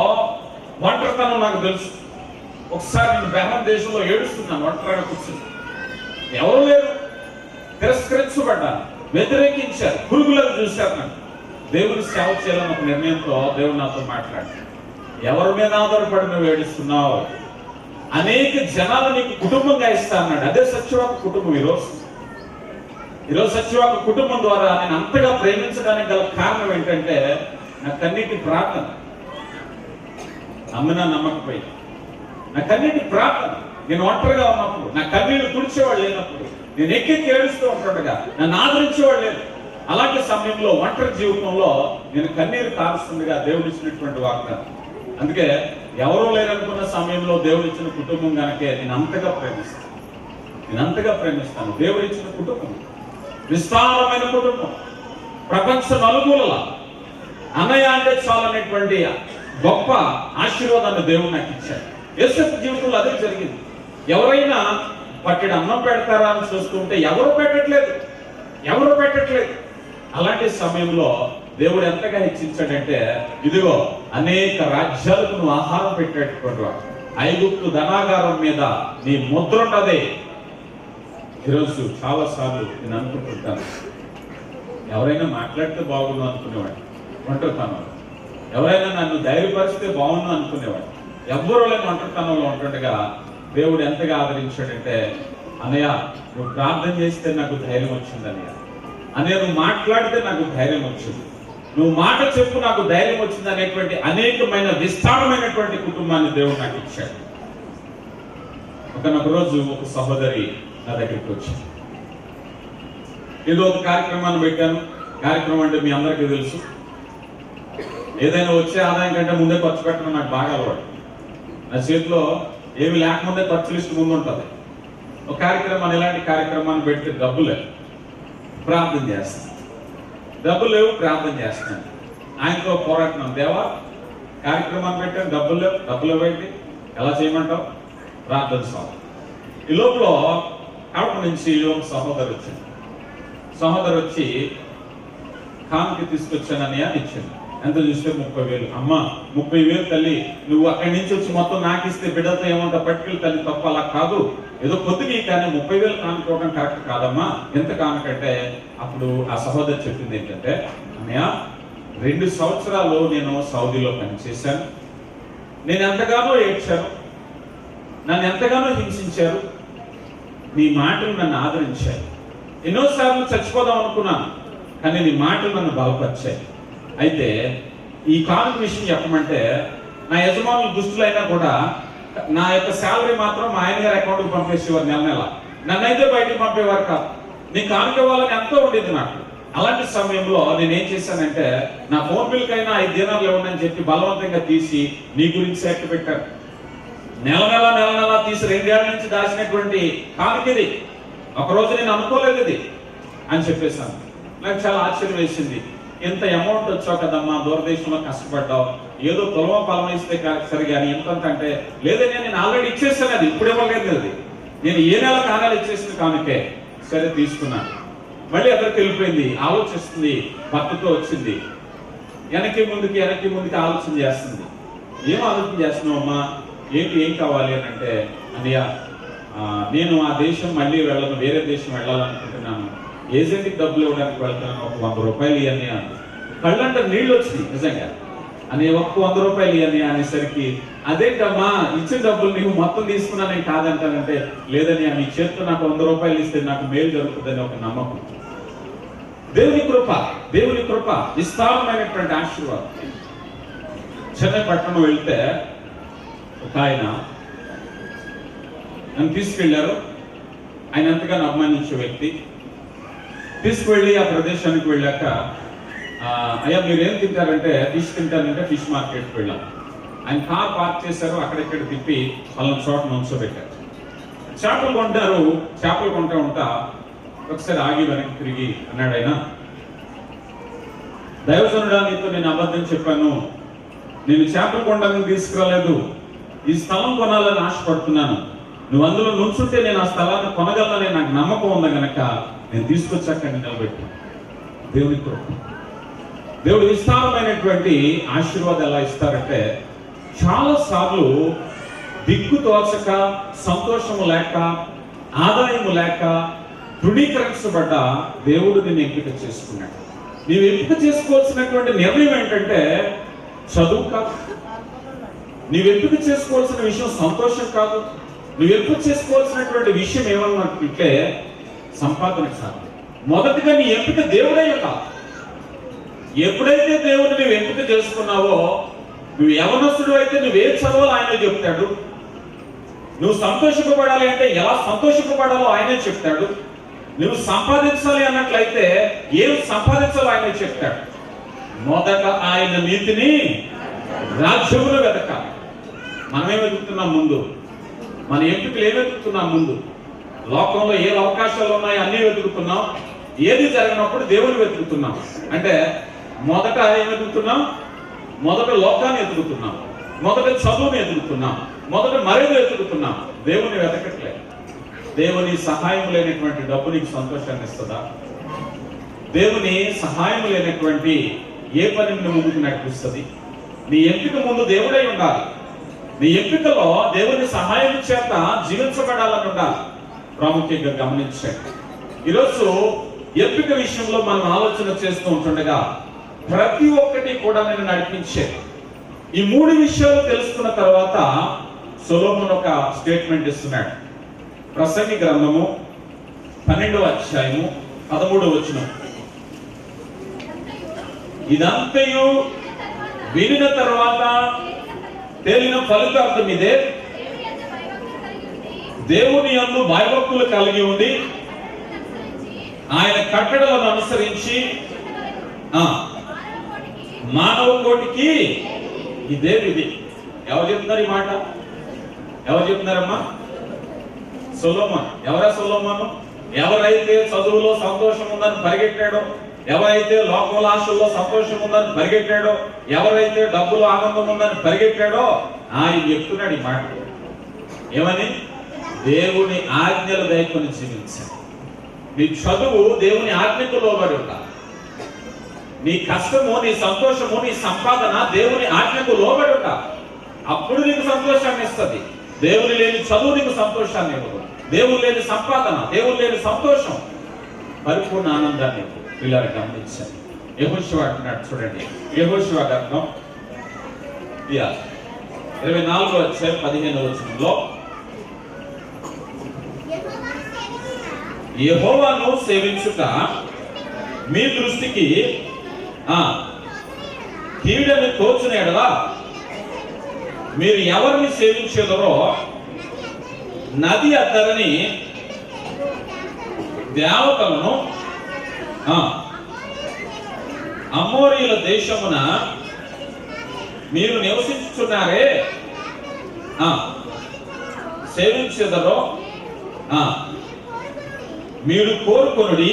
Speaker 1: ఒంటరితనం నాకు తెలుసు. ఒకసారి నేను బెహ్రం దేశంలో ఏడుస్తున్నాను, ఒంటరిగా కూర్చుని, ఎవరు లేరు, తిరస్కరించబడ్డాను, వ్యతిరేకించారు, పురుగులను చూశారు. నన్ను దేవుని సేవ చేయాలని ఒక నిర్ణయంతో దేవుడు నాతో మాట్లాడాడు. ఎవరి మీద ఆధారపడి నువ్వు ఏడుస్తున్నావు? అనేక జనాలు నీకు కుటుంబంగా ఇస్తా అన్నాడు. అదే సత్యవాక కుటుంబం. ఈరోజు సత్యవాక కుటుంబం ద్వారా నేను అంతగా ప్రేమించడానికి గల కారణం ఏంటంటే, నా కన్నీటి ప్రార్థన. అమ్మినా నమ్మకపోయి నా కన్నీటి ప్రార్థన. నేను ఒంటరిగా ఉన్నప్పుడు, నా కన్నీళ్లు తుడిచేవాడు లేనప్పుడు, నేను ఎక్కెక్కి ఏడుస్తూ ఉంటుండగా నన్ను ఆదరించేవాడు లేదు. అలాంటి సమయంలో ఒంటరి జీవితంలో నేను కన్నీరు కారుస్తుండగా దేవుడు ఇచ్చినటువంటి వాగ్దానం. అందుకే ఎవరూ లేరనుకున్న సమయంలో దేవుడు ఇచ్చిన కుటుంబం కనుకే నేను అంతగా ప్రేమిస్తాను. దేవుడు ఇచ్చిన కుటుంబం విస్తారమైన కుటుంబం, ప్రపంచ నలుమూలల అన్నయ్య అంటే చాలనేటువంటి గొప్ప ఆశీర్వాదాన్ని దేవుడు నాకు ఇచ్చాడు. యోసేపు జీవితంలో అదే జరిగింది. ఎవరైనా పట్టెడు అన్నం పెడతారా అని చూస్తుంటే ఎవరు పెట్టట్లేదు. అలాంటి సమయంలో దేవుడు ఎంతగా హెచ్చించాడంటే, ఇదిగో అనేక రాజ్యాలకు నువ్వు ఆహారం పెట్టేటటువంటి వాడు, ఐగుప్తు ధనాగారం మీద నీ ముద్ర ఉన్నదే. ఈరోజు చాలా సార్లు నేను అనుకుంటుంటాను, ఎవరైనా మాట్లాడితే బాగుండు అనుకునేవాడు, ఒంటరితనంలో ఎవరైనా నన్ను ధైర్యపరిస్తే బాగుండు అనుకునేవాడు. ఎవ్వరూ లేని ఒంటరితనంలో ఉంటుండగా దేవుడు ఎంతగా ఆదరించాడంటే, అన్నయ్య నువ్వు ప్రార్థన చేస్తే నాకు ధైర్యం వచ్చింది, అన్నయ్య నువ్వు మాట్లాడితే నాకు ధైర్యం వచ్చింది, నువ్వు మాట చెప్పు నాకు ధైర్యం వచ్చింది అనేటువంటి అనేకమైన విస్తారమైనటువంటి కుటుంబాన్ని దేవుడు నాకు ఇచ్చాడు. ఒకనొక రోజు ఒక సహోదరి నా దగ్గరికి వచ్చింది. ఏదో ఒక కార్యక్రమాన్ని పెట్టాను. కార్యక్రమం అంటే మీ అందరికీ తెలుసు, ఏదైనా వచ్చే ఆదాయం కంటే ముందే ఖర్చు పెట్టడం నాకు బాగా అలవాటు. నా చేతిలో ఏమి లేకముందే ఖర్చు లిస్ట్ ముందు ఉంటుంది. ఒక కార్యక్రమాన్ని, ఇలాంటి కార్యక్రమాన్ని పెడితే డబ్బు లేవు, ప్రార్థన చేస్తాను. డబ్బులు లేవు, ప్రార్థన చేస్తాను. ఆయనతో పోరాడుతున్నాను, దేవా కార్యక్రమాన్ని పెట్టాను, డబ్బులు ఇవ్వండి, ఎలా చేయమంటావు? ప్రార్థన సాగు. ఈ లోపల కడప నుంచి ఒక సహోదరు వచ్చి కానుక తీసుకొచ్చానని అని ఇచ్చింది. ఎంత చూస్తే 30,000. అమ్మ 30,000 తల్లి, నువ్వు అక్కడి నుంచి వచ్చి మొత్తం నాకు ఇస్తే బిడ్డతో ఏమంటా పట్టుకెళ్ళి తల్లి, తప్ప అలా కాదు, ఏదో కొద్దిగా కానీ 30,000 కానుకోవడం కరెక్ట్ కాదమ్మా. ఎంత కానుకంటే అప్పుడు ఆ సహోదరు చెప్పింది ఏంటంటే, అన్నయ్య 2 సంవత్సరాలు నేను సౌదీలో పనిచేశాను, నేను ఎంతగానో ఏడ్చాను, నన్ను ఎంతగానో హింసించారు, నీ మాటలు నన్ను ఆదరించాయి. ఎన్నోసార్లు చచ్చిపోదాం అనుకున్నాను, కానీ నీ మాటలు నన్ను బలపరిచాయి. అయితే ఈ కానుక విషయం చెప్పమంటే, నా యజమానులు దుష్టులైనా కూడా నా యొక్క శాలరీ మాత్రం మా ఆయన గారి అకౌంట్కి పంపేసేవారు నెల నెల. నన్నైతే బయటకు పంపేవారు కాదు. నీ కానుక ఇవ్వాలని ఎంతో ఉండేది నాకు. అలాంటి సమయంలో నేనేం చేశానంటే, నా ఫోన్ బిల్కైనా 5 దినాలు ఇవ్వనని చెప్పి బలవంతంగా తీసి నీ గురించి సెట్ పెట్టాను. నెల నెల తీసి 2 ఏళ్ల నుంచి దాచినటువంటి కానుక ఇది. ఒకరోజు నేను అనుకోలేదు ఇది అని చెప్పేశాను. నాకు చాలా ఆశ్చర్యం వేసింది. ఇంత అమౌంట్ వచ్చావు కదమ్మా, దూరదేశంలో కష్టపడ్డావు, ఏదో పొలం పొలం ఇస్తే సరే కానీ ఎంతంటే లేదని నేను ఆల్రెడీ ఇచ్చేసాను. అది ఇప్పుడు ఇవ్వలేదు, అది నేను ఏ నెల కానాలు ఇచ్చేసిన కానుకే. సరే తీసుకున్నాను. మళ్ళీ అక్కడికి వెళ్ళిపోయింది, ఆలోచిస్తుంది, భర్తతో వచ్చింది, వెనక్కి ముందుకి ఆలోచన చేస్తుంది. ఏం ఆలోచన చేస్తున్నావు అమ్మా, ఏం కావాలి అని అంటే, అన్నయ్య నేను ఆ దేశం మళ్ళీ వెళ్ళను, వేరే దేశం వెళ్ళాలనుకుంటున్నాను, ఏజెంట్కి డబ్బులు ఇవ్వడానికి వెళ్తున్నాను, ఒక 100 రూపాయలు ఇవన్నీ అని. కళ్ళంటే నీళ్ళు వచ్చినాయి నిజంగా. అని ఒక 100 రూపాయలు ఇవన్నీ అనేసరికి, అదేంటమ్మా ఇచ్చిన డబ్బులు నీవు మొత్తం తీసుకున్నాను కాదంటానంటే, లేదని నీ చేతితో నాకు 100 రూపాయలు ఇస్తే నాకు మేలు జరుగుతుందని ఒక నమ్మకం. దేవుని కృప విస్తారమైనటువంటి ఆశీర్వాదం. చెన్నై పట్టణం వెళ్తే ఒక ఆయన నన్ను తీసుకెళ్లారు. ఆయన ఎంతగానో అభిమానించే వ్యక్తి. తీసుకువెళ్ళి ఆ ప్రదేశానికి వెళ్ళాక, అయ్యా మీరేం తింటారంటే ఫిష్ తింటారంటే ఫిష్ మార్కెట్కి వెళ్ళాం. ఆయన కార్ పార్క్ చేశారు, అక్కడెక్కడ తిప్పి వాళ్ళని చోట నుంచోబెట్టారు. చేపలు కొంటా ఉంటా ఒకసారి ఆగి వెనక్కి తిరిగి అన్నాడు ఆయన, దైవజనుడా నీతో నేను అబద్ధం చెప్పాను, నేను చేపలు కొనడానికి తీసుకురాలేదు, ఈ స్థలం కొనాలని ఆశపడుతున్నాను, నువ్వు అందులో నుంచుంటే నేను ఆ స్థలాన్ని కొనగలనని నాకు నమ్మకం ఉంది కనుక నేను తీసుకొచ్చాక నిలబెట్టు. దేవుని కృప. దేవుడు విస్తారమైనటువంటి ఆశీర్వాదం ఎలా ఇస్తారంటే, చాలా సార్లు దిక్కు తోచక, సంతోషము లేక, ఆదాయము లేక, తృణీకరించబడ్డ దేవుడు నిన్ను ఎంపిక చేసుకున్నాడు. నీవు ఎంపిక చేసుకోవాల్సినటువంటి నిర్ణయం ఏంటంటే చదువు కాదు. నీవు ఎంపిక చేసుకోవాల్సిన విషయం సంతోషం కాదు. నువ్వు ఎంపిక చేసుకోవాల్సినటువంటి విషయం ఏమన్నట్టే సంపాదన కాదు. మొదటిగా నీ ఎంపిక దేవుడే కాదు. ఎప్పుడైతే దేవుడు నువ్వు ఎంపిక చేసుకున్నావో, నువ్వు యవనస్తుడు అయితే నువ్వేం చదవాలో ఆయనే చెప్తాడు. నువ్వు సంతోషపడాలి అంటే ఎలా సంతోషపడాలో ఆయనే చెప్తాడు. నువ్వు సంపాదించాలి అన్నట్లయితే ఏం సంపాదించాలో ఆయనే చెప్తాడు. మొదట ఆయన నీతిని రాజ్యమును వెతకాలి. మనమేం వెతుకుతున్నాం ముందు? మన ఎంపికలు ఏం వెతుకుతున్నాం ముందు? లోకంలో ఏ అవకాశాలు ఉన్నాయో అన్నీ వెతుకుతున్నాం. ఏది జరిగినప్పుడు దేవుని వెతుకుతున్నాం. అంటే మొదట ఏం వెతుకుతున్నాం? మొదట లోకాన్ని వెతుకుతున్నాం, మొదట చదువుని వెతుకుతున్నాం, మొదట మరేది వెతుకుతున్నాం. దేవుని వెతకట్లేదు. దేవుని సహాయం లేనటువంటి డబ్బు నీకు సంతోషాన్ని ఇస్తుందా? దేవుని సహాయం లేనటువంటి ఏ పనిని ముందుకు నడిపిస్తుంది? నీ ఎంపిక ముందు దేవుడై ఉండాలి. నీ ఎంపికలో దేవుని సహాయం చేత జీవించబడాలని ఉండాలి. ప్రాముఖ్యంగా గమనించండి. ఈరోజు ఎంపిక విషయంలో మనం ఆలోచన చేస్తూ ఉంటుండగా ప్రతి ఒక్కటి కూడా నేను నడిపించే ఈ 3 విషయాలు తెలుసుకున్న తర్వాత సొలొమోను ఒక స్టేట్మెంట్ ఇస్తున్నాడు. ప్రసంగి గ్రంథము 12వ అధ్యాయము 13వ వచనం. ఇదంతయు వినిన తర్వాత తేలిన ఫలితార్థం ఇదే, దేవుని యందు భయభక్తులు కలిగి ఉండి ఆయన కట్టడలను అనుసరించి మానవ కోటికి ఇదే విధి. ఎవరు చెప్తున్నారు ఈ మాట? ఎవరు చెప్తున్నారమ్మా? సొలొమోను. ఎవరా సొలొమోను? ఎవరైతే చదువులో సంతోషం ఉందని పరిగెట్టాడో, ఎవరైతే లోకముల ఆశల్లో సంతోషం ఉందని పరిగెట్టాడో, ఎవరైతే డబ్బులో ఆనందం ఉందని పరిగెట్టాడో ఆయన చెప్తున్నాడు ఈ మాట. ఏమని? దేవుని ఆజ్ఞలు గైకొని జీవించాలి. నీ చదువు దేవుని ఆజ్ఞకు లోబడి ఉండాలి. నీ కష్టము, నీ సంతోషము, నీ సంపాదన దేవుని ఆజ్ఞకు లోబడి ఉండాలి. అప్పుడు నీకు సంతోషాన్ని ఇస్తుంది. దేవుని లేని చదువు నీకు సంతోషాన్ని ఇవ్వదు. దేవుడు లేని సంపాదన, దేవుడు లేని సంతోషం పరిపూర్ణ ఆనందాన్ని వీళ్ళని గమనించాలి. యెహోషువ అంటున్నాడు చూడండి. యెహోషువ గ్రంథం 24వ అధ్యాయం 15వ వచనంలో యెహోవాను సేవించుట మీ దృష్టికి కీడని తోచిన ఎడల మీరు ఎవరిని సేవించేదరో నది అద్దరని దేవతలను అమోరీయుల దేశమున మీరు నివసించుచున్నారే సేవించేదరో మీరు కోరుకొనుడి.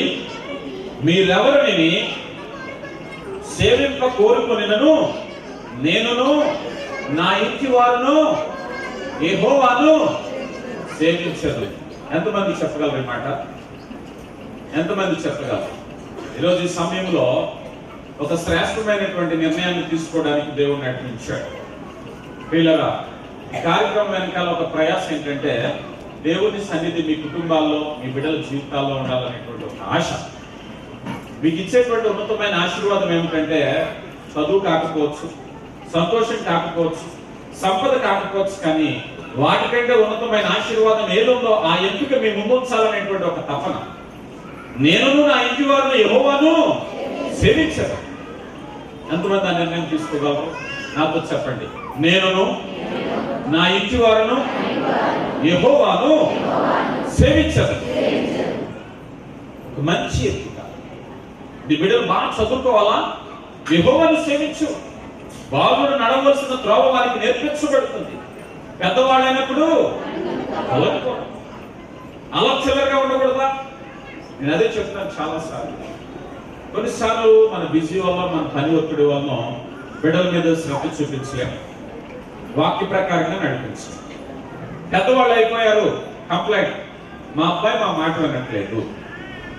Speaker 1: మీరెవరిని సేవింప కోరుకొనినను నేనును నా ఇంటి వారును యెహోవాను సేవించదు. ఎంతమంది చెప్పగలరు ఈ మాట? ఎంతమంది చెప్పగలరు? ఈరోజు ఈ సమయంలో ఒక శ్రేష్టమైనటువంటి నిర్ణయాన్ని తీసుకోవడానికి దేవుడు నడిపించాడు. ప్రియులారా, ఈ కార్యక్రమం వెనకాల ఒక ప్రయాసం ఏంటంటే దేవుని సన్నిధి మీ కుటుంబాల్లో, మీ బిడ్డల జీవితాల్లో ఉండాలనేటువంటి ఒక ఆశ. మీకు ఇచ్చేటువంటి ఉన్నతమైన ఆశీర్వాదం ఏమిటంటే చదువు కాకపోవచ్చు, సంతోషం కాకపోవచ్చు, సంపద కాకపోవచ్చు, కానీ వాటికంటే ఉన్నతమైన ఆశీర్వాదం ఏదుందో ఆ ఎంపిక మీ ముందుంచాలనేటువంటి ఒక తపన. నేనును నా ఇంటి వారిని యెహోవాను సేవించను. ఎంతమంది ఆ నిర్ణయం తీసుకోగలరు? నాతో చెప్పండి. నేనును నా ఇంటి వారును యెహోవాను సేవించను. మంచి ఎంపిక. నీ బిడ్డలు బాగా చదువుకోవాలా? యెహోవాను సేవించు. బాగును నడవలసిన త్రోవ వారికి నేర్పించబడుతుంది. పెద్దవాళ్ళైనప్పుడు అలక్షలుగా ఉండకూడదా? నేను అదే చెప్తున్నాను చాలాసార్లు. కొన్నిసార్లు మన బిజీ వల్ల, మన పని ఒత్తిడి వల్ల బిడ్డల మీద శ్రద్ధ చూపించలేము, వాక్య ప్రకారంగా నడిపించలేము. పెద్దవాళ్ళు అయిపోయారు, కంప్లైంట్, మా అబ్బాయి మా మాట వినట్లేదు,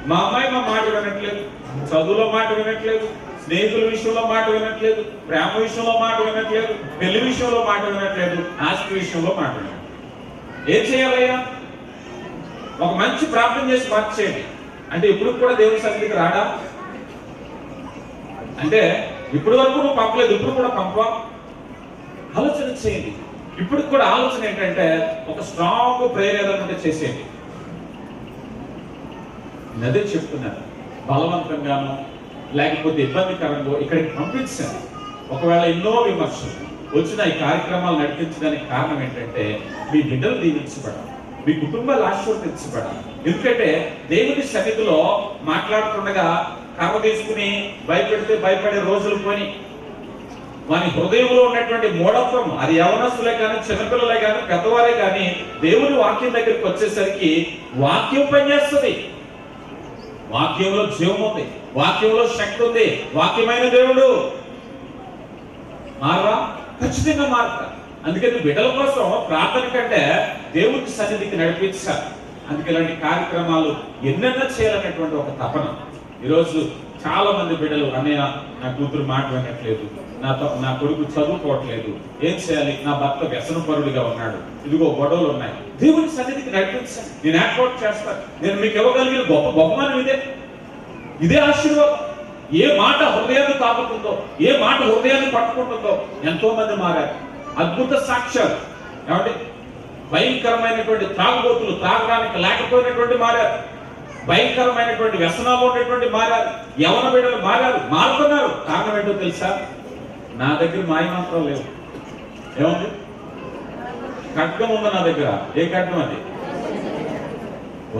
Speaker 1: మా అమ్మాయి మా మాట వినట్లేదు, చదువులో మాట వినట్లేదు, స్నేహితుల విషయంలో మాట వినట్లేదు, ప్రేమ విషయంలో మాట వినట్లేదు, పెళ్లి విషయంలో మాట వినట్లేదు, ఆస్తి విషయంలో మాట వినట్లేదు. ఏం చేయాలయ్యా? ఒక మంచి ప్రార్థన చేసి మార్చేయండి. అంటే ఇప్పుడు కూడా దేవుని సన్నిధికి రాడా? అంటే ఇప్పుడు వరకు నువ్వు పంపలేదు, ఇప్పుడు కూడా పంపవా? ఆలోచన చేయండి. ఇప్పుడు కూడా ఆలోచన ఏంటంటే ఒక స్ట్రాంగ్ ప్రేయర్ ఏదైనా చేసేయండి. అదే చెప్తున్నాను. బలవంతంగాను లేకపోతే ఇబ్బందికరంగా ఇక్కడికి పంపించాను. ఒకవేళ ఎన్నో విమర్శలు వచ్చిన ఈ కార్యక్రమాలు నడిపించడానికి కారణం ఏంటంటే మీ బిడ్డలు దీవించబడాలి, మీ కుటుంబాలు ఆశీర్వదించబడాలి. ఎందుకంటే దేవుని సన్నిధిలో మాట్లాడుతుండగా కర్ర తీసుకుని భయపెడితే భయపడే రోజులు పోని, వాని హృదయంలో ఉన్నటువంటి మూఢత్వం, అది యవనస్తులే కానీ, చిన్నపిల్లలే కానీ, పెద్దవారే కానీ, దేవుని వాక్యం దగ్గరికి వచ్చేసరికి వాక్యం పనిచేస్తుంది. వాక్యంలో జీవం ఉంది, వాక్యంలో శక్తి ఉంది. వాక్యమైన దేవుడు మారరా? ఖచ్చితంగా మారతా. అందుకని బిడ్డల కోసం ప్రార్థన కంటే దేవుని సన్నిధికి నడిపించాలి. అందుకే ఇలాంటి కార్యక్రమాలు ఎన్నెన్నో చేయాలనేటువంటి ఒక తపన. ఈరోజు చాలా మంది బిడ్డలు, అన్నయ్య నా కూతురు మాట వినట్లేదు, నా కొడుకు చదువుకోవట్లేదు, ఏం చేయాలి, నా భర్త వ్యసనపరుడిగా ఉన్నాడు, ఇదిగో గొడవలు ఉన్నాయి, దేవుని సన్నిధికి నడిపించాను, నేను ఏర్పాటు చేస్తాను. నేను మీకు ఇవ్వగలిగిన గొప్ప బహుమానం ఇదే ఆశీర్వాదం. ఏ మాట హృదయాన్ని తాకుతుందో, ఏ మాట హృదయాన్ని పట్టుకుంటుందో ఎంతో మంది మారారు. అద్భుత సాక్ష్యాలు. ఏమంటే భయంకరమైనటువంటి త్రాగుబోతులు, త్రాగడానికి లేకపోయినటువంటి మారారు, భయంకరమైనటువంటి వ్యసనాలు ఉండేటువంటి మారారు, యవన బిడ్డలు మారారు, మారుతున్నారు. కారణం ఏంటో తెలుసా? నా దగ్గర మాయ మాత్రం లేవు. ఏముంది? ఖడ్గం ఉంది నా దగ్గర. ఏ ఖడ్గం అది?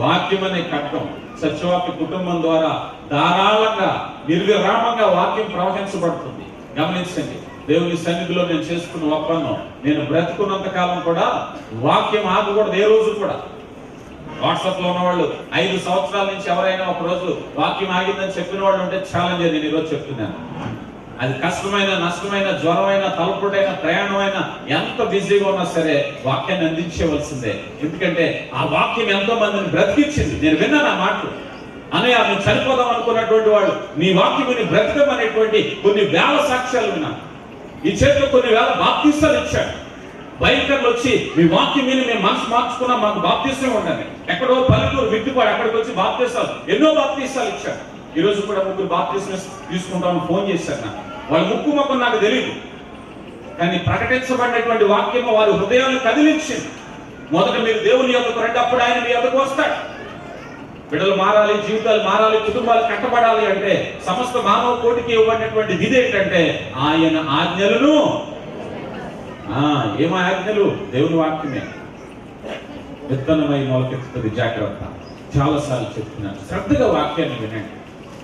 Speaker 1: వాక్యం అనే ఖడ్గం. సత్యవాక్య కుటుంబం ద్వారా ధారాళంగా నిర్విరామంగా వాక్యం ప్రవహించబడుతుంది. గమనించండి. దేవుని సన్నిధిలో నేను చేసుకున్న ఒప్పందం, నేను బ్రతుకున్నంత కాలం కూడా వాక్యం ఆగకూడదు. ఏ రోజు కూడా. వాట్సాప్ లో ఉన్న వాళ్ళు 5 సంవత్సరాల నుంచి ఎవరైనా ఒక రోజు వాక్యం ఆగిందని చెప్పిన వాళ్ళు ఉంటే ఛాలెంజ్. నేను ఈరోజు చెప్తున్నాను, అది కష్టమైన, నష్టమైన, జ్వరమైన, తలపుడైన, ప్రయాణమైన, ఎంత బిజీగా ఉన్నా సరే వాక్యాన్ని అందించవలసిందే. ఎందుకంటే ఆ వాక్యం ఎంతో మందిని బ్రతికించింది. నేను విన్నాను ఆ మాటలు. అన్నయ్య, నువ్వు చనిపోదాం అనుకున్నటువంటి వాళ్ళు నీ వాక్యం విని బ్రతకం అనేటువంటి కొన్ని వేల సాక్ష్యాలు విన్నాను. ఈ చేతిలో కొన్ని వేల బాప్తీసాలు ఇచ్చాడు. భయంకర్లు వచ్చి మీ వాక్యం విని మేము మనసు మార్చుకున్నాం, మాకు బాప్తీసం ఉండండి. ఎక్కడో పల్లెటూరు విట్టుపాడు, అక్కడికి వచ్చి బాప్తీసాలు, ఎన్నో బాప్తీసాలు ఇచ్చాడు. ఈ రోజు కూడా 3 బాప్తీసం తీసుకుంటామని ఫోన్ చేశారు నాకు. వాళ్ళ ముక్కు మొక్కం నాకు తెలియదు, కానీ ప్రకటించబడినటువంటి వాక్యం వారి హృదయాన్ని కదిలించింది. మొదట మీరు దేవుని యొద్దకు రండి, అప్పుడు ఆయన మీ యొద్దకు వస్తాడు. బిడ్డలు మారాలి, జీవితాలు మారాలి, కుటుంబాలు కట్టబడాలి అంటే సమస్త మానవ కోటికి ఇవ్వబడినటువంటి విధి ఏంటంటే ఆయన ఆజ్ఞలను, ఏమ ఆజ్ఞలు? దేవుని వాక్యమే. విత్తనమై మొలకెత్తుతుంది, జాగ్రత్త. చాలాసార్లు చెప్తున్నాను, శ్రద్ధగా వాక్యాన్ని వినండి.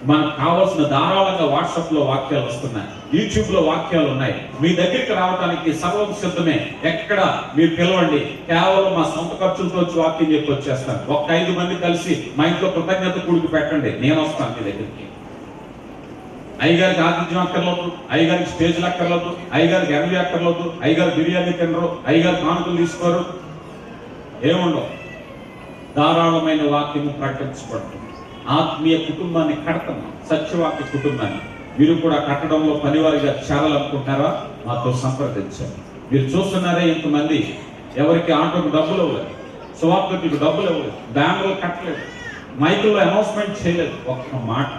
Speaker 1: మనకు కావాల్సిన ధారాళంగా వాట్సాప్ లో వాక్యాలు వస్తున్నాయి, యూట్యూబ్ లో వాక్యాలు ఉన్నాయి. మీ దగ్గరికి రావడానికి సర్వం సిద్ధమే. ఎక్కడ మీరు పిలవండి, కేవలం మా సొంత ఖర్చులతో వచ్చి వాక్యం చెప్పి వచ్చేస్తాను. ఒక 5 మంది కలిసి మా ఇంట్లో కృతజ్ఞత కూడికి పెట్టండి, నేను వస్తాను మీ దగ్గరికి. అయ్యగారికి ఆతిథ్యం అక్కర్లేదు, అయ్యగారికి స్టేజ్లు అక్కర్లేదు, అయ్యగారికి ఎనభై అక్కర్లేదు, అయ్యగారు బిర్యానీ తినరు, అయ్యగారు కానుకలు తీసుకోరు, ఏముండవు. ధారాళమైన వాక్యము ప్రకటించబడుతుంది. ఆత్మీయ కుటుంబాన్ని కడతాం, సత్యవాక్య కుటుంబాన్ని. మీరు కూడా కట్టడంలో పనివారిగా చేరాలనుకుంటారా? మాతో సంప్రదించారు. మీరు చూస్తున్నారే, ఇంతమంది ఎవరికి ఆటోకు డబ్బులు ఇవ్వలేదు, సువార్తకు డబ్బులు ఇవ్వలేదు, బ్యాంకులో కట్టలేదు, మైకుల్లో అనౌన్స్మెంట్ చేయలేదు. ఒక్క మాట,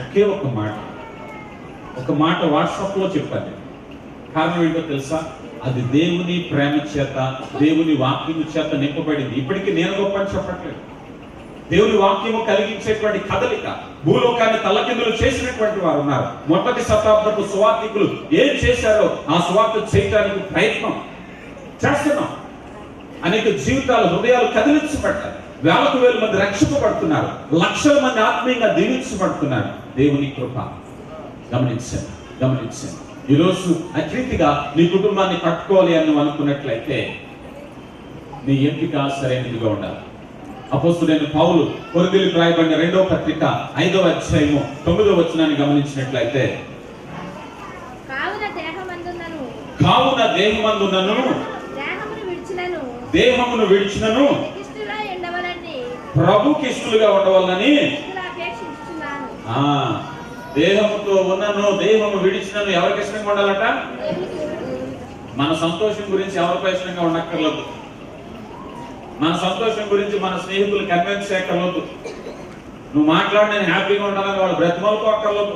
Speaker 1: ఒకే ఒక మాట వాట్సాప్లో చెప్పాలి. కారణం ఏంటో తెలుసా? అది దేవుని ప్రేమ చేత, దేవుని వాక్యము చేత నింపబడింది. ఇప్పటికీ నేను గొప్ప అని చెప్పట్లేదు. దేవుని వాక్యము కలిగించేటువంటి కదలిక, భూలోకాన్ని తల్లకిందులు చేసినటువంటి వారు ఉన్నారు. మొదటి శతాబ్దపు సువార్తికులు ఏం చేశారో ఆ సువార్త చేయడానికి ప్రయత్నం చేస్తున్నాం. అనేక జీవితాలు, హృదయాలు కదిలించబడ్డాయి. వేలకు వేల మంది రక్షింపబడుతున్నారు, లక్షల మంది ఆత్మీయంగా దీవించబడుతున్నారు. దేవుని కృప. గమనించండి. ఈరోజు అట్రీతిగా నీ కుటుంబాన్ని కట్టుకోవాలి అని నువ్వు అనుకున్నట్లయితే నీ ఎంపిక సరైనదిగా ఉండాలి. అపోస్తులైన పౌలు కొరింథీయులకు రాయబడిన 2వ పత్రిక 5వ అధ్యాయము 9వ వచనాన్ని గమనించినట్లయితే, కావున దేహమందున్నను దేహమును విడిచినను ప్రభుకి ఇష్టలుగా ఉండవాలని, దేహముతో ఉన్నను దేహము విడిచినను ఎవరికి ఇష్టంగా ఉండాలట? మన సంతోషం గురించి ఎవరిపై ఇష్టంగా ఉండక్కర్లేదు. మన సంతోషం గురించి మన స్నేహితులు కన్విన్స్ చేయక్కర్లేదు. నువ్వు మాట్లాడి నేను హ్యాపీగా ఉండాలని వాళ్ళు బ్రతిమలతో అక్కర్లేదు.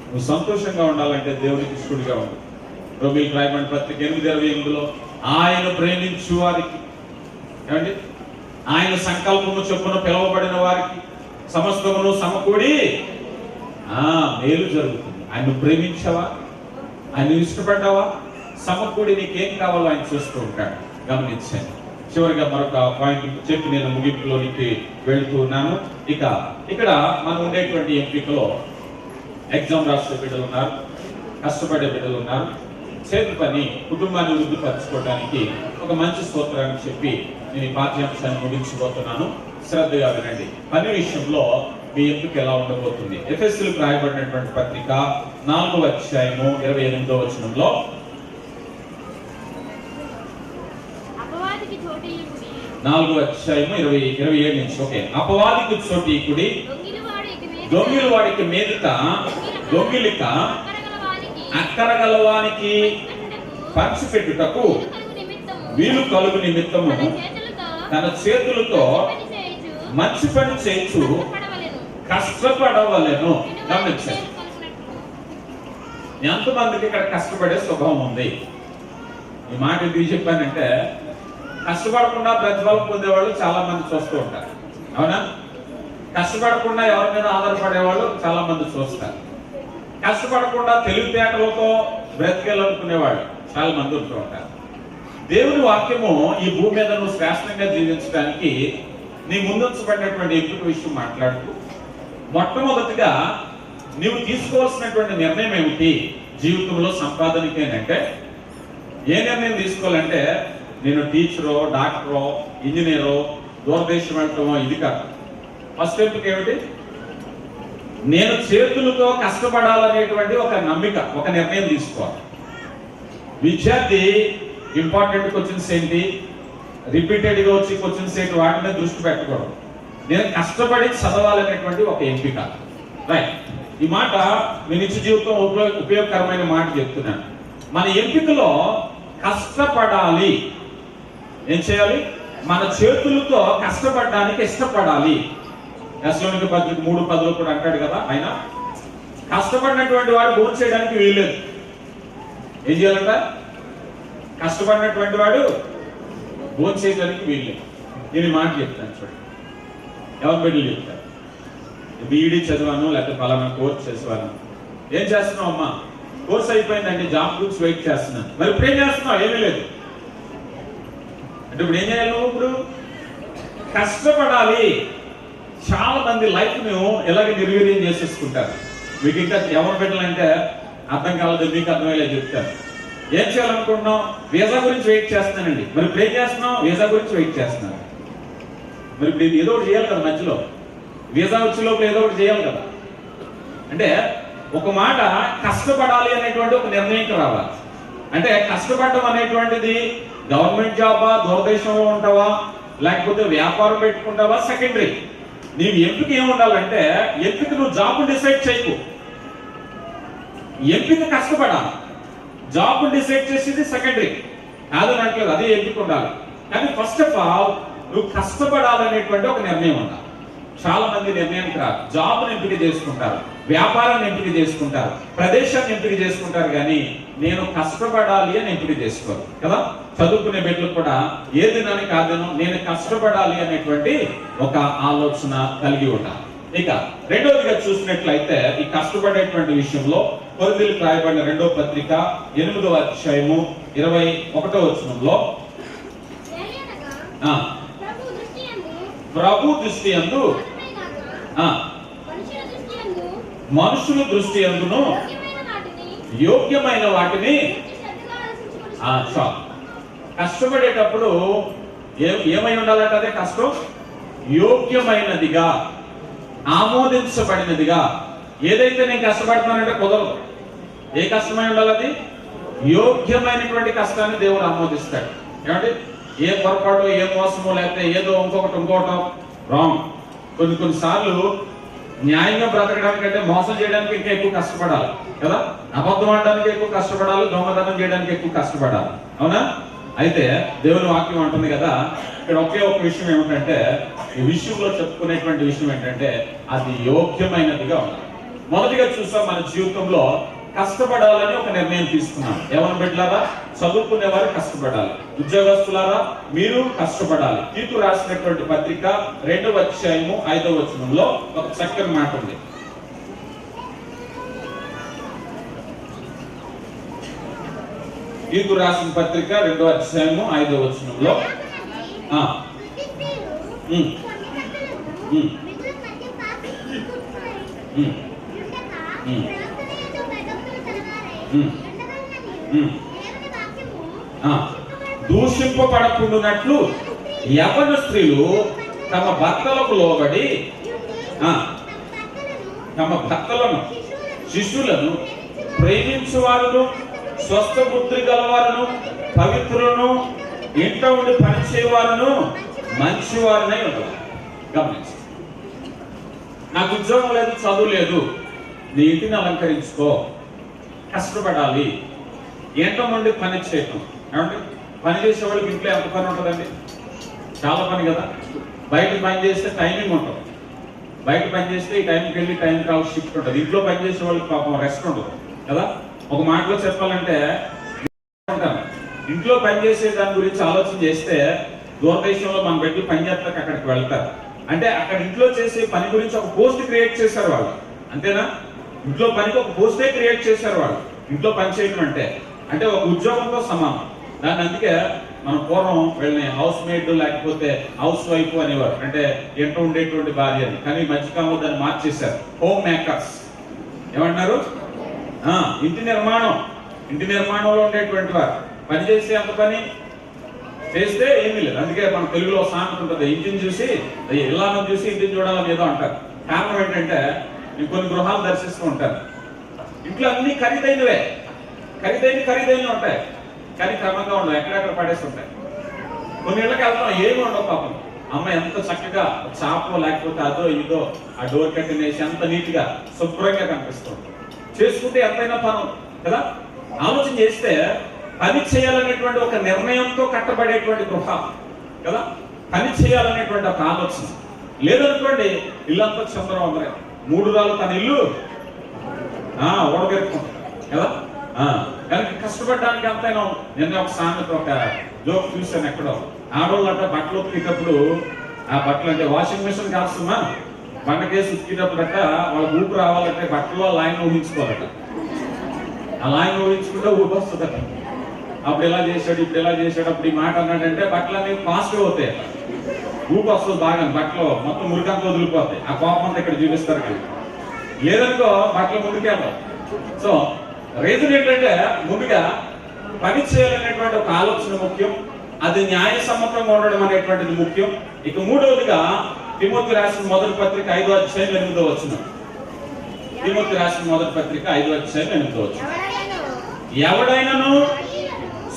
Speaker 1: నువ్వు సంతోషంగా ఉండాలంటే దేవునికి ఇష్టడుగా ఉండు. రోమీయులకు రాయబడిన పత్రిక 8:28లో ఆయన ప్రేమించు వారికి, ఏమండి, ఆయన సంకల్పము చొప్పున పిలువబడిన వారికి సమస్తమును సమకూడి మేలు జరుగుతుంది. ఆయన ప్రేమించావా? ఆయన ఇష్టపడ్డావా? సమకూడి నీకేం కావాలో ఆయన చూస్తూ ఉంటాడు. గమనించండి. చివరిగా మరొక పాయింట్ చెప్పి నేను ముగింపులోనికి వెళుతూ ఉన్నాను. ఇక్కడ మనం ఉండేటువంటి ఎంపికలో ఎగ్జామ్ రాసే బిడ్డలు ఉన్నారు, కష్టపడే బిడ్డలు ఉన్నారు. చేతి పని కుటుంబాన్ని వృద్ధిపరచుకోవడానికి ఒక మంచి స్తోత్రాన్ని చెప్పి నేను ఈ పాఠ్యాంశాన్ని ముగించబోతున్నాను. శ్రద్ధగా వినండి. పని విషయంలో మీ ఎంపిక ఎలా ఉండబోతుంది? ఎఫెసీయులకు రాయబడినటువంటి పత్రిక 4వ అధ్యాయము 28వ వచనంలో, 4వ అధ్యాయము 27 నుంచి, ఓకే. అపవాదికి చోటీకుడి, దొంగిలి వాడికి మీదట, దొంగిలిక అక్కరగలవానికి పంచిపెట్టుటకు వీలు కలుగు నిమిత్తము తన చేతులతో మంచి పని చేయించు కష్టపడవలెను. గమనించండి, ఎంతమందికి ఇక్కడ కష్టపడే స్వభావం ఉంది? ఈ మాట ఎందుకు చెప్పానంటే, కష్టపడకుండా ప్రతిఫలం పొందేవాళ్ళు చాలా మంది చూస్తూ ఉంటారు, అవునా? కష్టపడకుండా ఎవరి మీద ఆధారపడేవాళ్ళు చాలా మంది చూస్తారు. కష్టపడకుండా తెలివితేటలతో బ్రతికేయాలనుకునేవాళ్ళు చాలా మంది ఉంటూ ఉంటారు. దేవుని వాక్యము ఈ భూమి మీద నువ్వు శ్రేష్టంగా జీవించడానికి నీ ముందుంచబడినటువంటి ఎంపిక విషయం మాట్లాడుతూ, మొట్టమొదటిగా నీవు తీసుకోవాల్సినటువంటి నిర్ణయం ఏమిటి జీవితంలో సంపాదనకేనంటే, ఏ నిర్ణయం తీసుకోవాలంటే, నేను టీచరో, డాక్టరో, ఇంజనీరో, దూరదేశం వెళ్ళటమో ఇది కాదు. ఫస్ట్ ఎంపిక ఏమిటి? నేను చేతులతో కష్టపడాలనేటువంటి ఒక నమ్మిక, ఒక నిర్ణయం తీసుకోవాలి. విద్యార్థి ఇంపార్టెంట్ క్వశ్చన్స్ ఏంటి, రిపీటెడ్గా వచ్చి క్వశ్చన్స్ ఏంటి, వాటి మీద దృష్టి పెట్టకూడదు. నేను కష్టపడి చదవాలనేటువంటి ఒక ఎంపిక. రైట్. ఈ మాట మీ నిత్య జీవితం ఉపయోగకరమైన మాట చెప్తున్నాను. మన ఎంపికలో కష్టపడాలి. ఏం చేయాలి? మన చేతులతో కష్టపడడానికి ఇష్టపడాలి. తెస్సలోనికీ పత్రిక 3:10లో కూడా అంటాడు కదా, ఆయన కష్టపడినటువంటి వాడు భోజనం చేయడానికి వీల్లేదు. ఏం చేయాలంట? కష్టపడినటువంటి వాడు భోజనం చేయడానికి వీల్లేదు. నేను మాట చెప్తాను చూడండి. ఎవరి బిడ్డలు చెప్తారు? బీఈడీ చదివాను, లేకపోతే పలానా కోర్స్ చేసేవాను. ఏం చేస్తున్నావు అమ్మా? కోర్స్ అయిపోయిందండి, జాబ్ గురించి వెయిట్ చేస్తున్నాను. మరి ఇప్పుడు ఏం చేస్తున్నావు? ఏమీ లేదు అంటే ఇప్పుడు ఏం చేయాలి? నువ్వు ఇప్పుడు కష్టపడాలి. చాలా మంది లైఫ్ ను ఎలాగ నిర్వీర్యం చేసేసుకుంటారు. మీకు ఇంకా ఎవరు పెట్టాలంటే అర్థం కాలేదు, మీకు అర్థమయ్యేలా చెప్తారు. ఏం చేయాలనుకుంటున్నాం? వీసా గురించి వెయిట్ చేస్తున్నానండి. మరి ఇప్పుడు ఏం చేస్తున్నాం? వీసా గురించి వెయిట్ చేస్తున్నాను. మరి ఇప్పుడు ఏదో ఒకటి చేయాలి కదా, మధ్యలో వీసా వచ్చే లోపల ఏదో ఒకటి చేయాలి కదా. అంటే ఒక మాట కష్టపడాలి అనేటువంటి ఒక నిర్ణయంకి రావాలి. అంటే కష్టపడడం అనేటువంటిది గవర్నమెంట్ జాబా, దూరదేశంలో ఉంటావా, లేకపోతే వ్యాపారం పెట్టుకుంటావా, సెకండరీ. నీవు ఎంపిక ఏముండాలంటే, ఎంపిక నువ్వు జాబ్ డిసైడ్ చేయకు, ఎంపిక కష్టపడాలి. జాబ్ డిసైడ్ చేసేది సెకండరీ కాదు అనట్లేదు, అదే ఎంపిక ఉండాలి. కానీ ఫస్ట్ ఆఫ్ ఆల్ నువ్వు కష్టపడాలనేటువంటి ఒక నిర్ణయం ఉండాలి. చాలా మంది నిర్ణయానికి రాదు. జాబ్ను ఎంపిక చేసుకుంటారు, వ్యాపారాన్ని ఎంపిక చేసుకుంటారు, ప్రదేశాన్ని ఎంపిక చేసుకుంటారు, కానీ నేను కష్టపడాలి అని ఎంపిక చేసుకోరు కదా. చదువుకునే బిడ్డలు కూడా ఏ దినానికి ఆ దినం నేను కష్టపడాలి అనేటువంటి ఒక ఆలోచన కలిగి ఉండాలి. ఇక రెండోదిగా చూసినట్లయితే ఈ కష్టపడేటువంటి విషయంలో కొరింథీయులకు రాయబడిన 2వ పత్రిక 8వ అధ్యాయము 21వ వచనంలో ప్రభు దృష్టి యందు మనుషుల దృష్టి యందును యోగ్యమైన వాటిని కష్టపడేటప్పుడు ఏమై ఉండాలంటే అదే కష్టం యోగ్యమైనదిగా, ఆమోదించబడినదిగా. ఏదైతే నేను కష్టపడుతున్నానంటే కుదరదు. ఏ కష్టమై ఉండాలి? అది యోగ్యమైనటువంటి కష్టాన్ని దేవుడు ఆమోదిస్తాడు. ఏమంటే ఏ పొరపాటు, ఏ మోసము, లేకపోతే ఏదో ఇంకోటో రాంగ్. కొన్నిసార్లు న్యాయంగా బ్రతకడానికంటే మోసం చేయడానికి ఇంకా ఎక్కువ కష్టపడాలి కదా. అబద్ధం ఆడడానికి ఎక్కువ కష్టపడాలి, దొంగతనం చేయడానికి ఎక్కువ కష్టపడాలి. అవునా? అయితే దేవుని వాక్యం అంటుంది కదా, ఇక్కడ ఒకే ఒక విషయం ఏమిటంటే, ఈ విషయంలో చెప్పుకునేటువంటి విషయం ఏంటంటే అది యోగ్యమైనదిగా ఉండాలి. మొదటిగా చూసాం, మన జీవితంలో కష్టపడాలని ఒక నిర్ణయం తీసుకున్నాం. ఎవరు బిడ్డలారా? చదువుకునేవారు కష్టపడాలి, ఉద్యోగస్తులారా మీరు కష్టపడాలి. తీతు రాసినటువంటి పత్రిక 2వ అధ్యాయము 5వ వచనంలో ఒక చక్కని మాట ఉంది. తీతు రాసిన పత్రిక 2వ అధ్యాయము 5వ వచనంలో దూషింపబడకుండునట్లు యవన స్త్రీలు తమ భర్తలకు లోబడి తమ భర్తలను, శిష్యులను ప్రేమించువారును, స్వస్థ బుద్ధి గలవారును, పవిత్రులను, ఇంట ఉండి పనిచేయవారును, మంచివారునై ఉండవు. గమనించు, నాకు ఉద్యోగం లేదు, చదువు లేదు, నీ ఇంటిని అలంకరించుకో, కష్టపడాలి, ఎంట నుండి పని చేయటం. ఏమంటే పని చేసే వాళ్ళకి ఇంట్లో ఎంత పని ఉంటుందండి? చాలా పని కదా. బయట పని చేస్తే టైమింగ్ ఉంటుంది. బయట పని చేస్తే ఈ టైంకి వెళ్ళి టైంకి రావాలి, షిఫ్ట్ ఉంటుంది. ఇంట్లో పని చేసే వాళ్ళకి పాపం రెస్ట్ ఉంటుంది కదా. ఒక మాటలో చెప్పాలంటే ఉంటాను, ఇంట్లో పని చేసే దాని గురించి ఆలోచన చేస్తే దూరదేశంలో మన బిడ్డలు పని చేస్తాక అక్కడికి వెళ్తారు. అంటే అక్కడ ఇంట్లో చేసే పని గురించి ఒక పోస్ట్ క్రియేట్ చేశారు వాళ్ళు, అంతేనా? ఇంట్లో పనికి ఒక పోస్టే క్రియేట్ చేశారు వాళ్ళు. ఇంట్లో పని చేయడం అంటే ఒక ఉద్యోగంతో సమానం. దాన్ని అందుకే మనం పూర్వం వెళ్ళిన హౌస్ మేడ్ లేకపోతే హౌస్ వైఫ్ అనేవారు, అంటే ఇంట్లో ఉండేటువంటి భార్య అని. కానీ మధ్యకాలంలో దాన్ని మార్చేశారు, హోమ్ మేకర్స్. ఏమంటున్నారు? ఇంటి నిర్మాణంలో ఉండేటువంటి వారు పని చేసే అంత పని చేస్తే ఏమీ లేదు. అందుకే మన తెలుగులో సామెత ఉంటుంది, ఇంటిని చూసి ఇల్లాలను చూసి ఇంటిని చూడాలని ఏదో అంటారు. కారణం ఏంటంటే నేను కొన్ని గృహాలు దర్శిస్తూ ఉంటాను. ఇంట్లో అన్ని ఖరీదైనవే ఉంటాయి, కానీ క్రమంగా ఉండవు, ఎక్కడెక్కడ పడేసి ఉంటాయి. కొన్ని ఇళ్ళకి వెళ్తాం, ఏమి ఉండవు. పాపం అమ్మ ఎంత చక్కగా చాపో లేకపోతే అదో ఇదో ఆ డోర్ కట్టెన్ వేసి ఎంత నీట్గా శుభ్రంగా కనిపిస్తుంది. చేసుకుంటే ఎంతైనా పను కదా. ఆలోచన చేస్తే పని చేయాలనేటువంటి ఒక నిర్ణయంతో కట్టబడేటువంటి గృహ కదా. పని చేయాలనేటువంటి ఒక ఆలోచన లేదనుకోండి, ఇల్లంతా చంద్రవందరే. 3 రాళ్ళు తన ఇల్లు ఓడగెరుకుంటుంది కదా. కనుక కష్టపడడానికి అంతైనా. నిన్న ఒక సామెత, ఒక జోక్ చూశాను ఎక్కడో. ఆడవాళ్ళు అంటే బట్టలు ఉతికేటప్పుడు ఆ బట్టలు అంటే వాషింగ్ మిషన్ కాస్తున్నా బండకేసి ఉతికేటప్పుడట వాళ్ళకి ఊపు రావాలంటే బట్టలో లైన్ ఊహించుకోవాలట. ఆ లైన్ ఊహించుకుంటే ఊపు వస్తుందట. అప్పుడు ఎలా చేశాడు, ఇప్పుడు ఎలా చేశాడు, అప్పుడు ఈ మాట అన్నాడంటే బట్టలు అనేవి ఫాస్ట్గా అవుతాయి. ఊపు వస్తుంది బాగా, బట్టలు మొత్తం మురికంతా వదిలిపోతాయి. ఆ కోపం అంతా ఇక్కడ చూపిస్తారు కదా. లేదనుకో బట్టలు ముందుకెళ్ళాలి. సో రీజన్ ఏంటంటే ముందుగా పని చేయాలనేటువంటి ఒక ఆలోచన ముఖ్యం, అది న్యాయసమ్మతంగా ఉండడం అనేటువంటిది ముఖ్యం. ఇక మూడవదిగా తిమోతి రాసిన మొదటి పత్రిక 5వ అధ్యాయం 8వ వచనం. తిమోతి రాసిన మొదటి పత్రిక 5వ అధ్యాయం 8వ వచనం. ఎవడైనను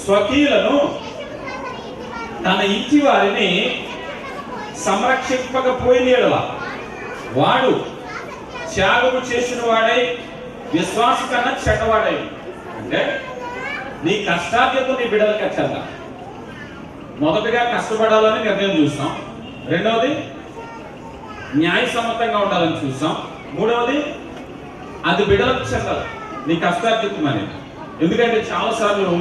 Speaker 1: స్వకీయులను తన ఇంటి వారిని సంరక్షింపకపోయిన వాడు త్యాగము చేసిన వాడై విశ్వాస కన్నా చెడ్డవాడై. అంటే నీ కష్టార్జితం నీ బిడ్డలకు వచ్చేద్దాం. మొదటగా కష్టపడాలని నిర్ణయం చూస్తాం, రెండవది న్యాయసమ్మతంగా ఉండాలని చూస్తాం, మూడవది అది బిడ్డలకు చెందాలి నీ కష్టార్జితం అనేది. ఎందుకంటే చాలాసార్లు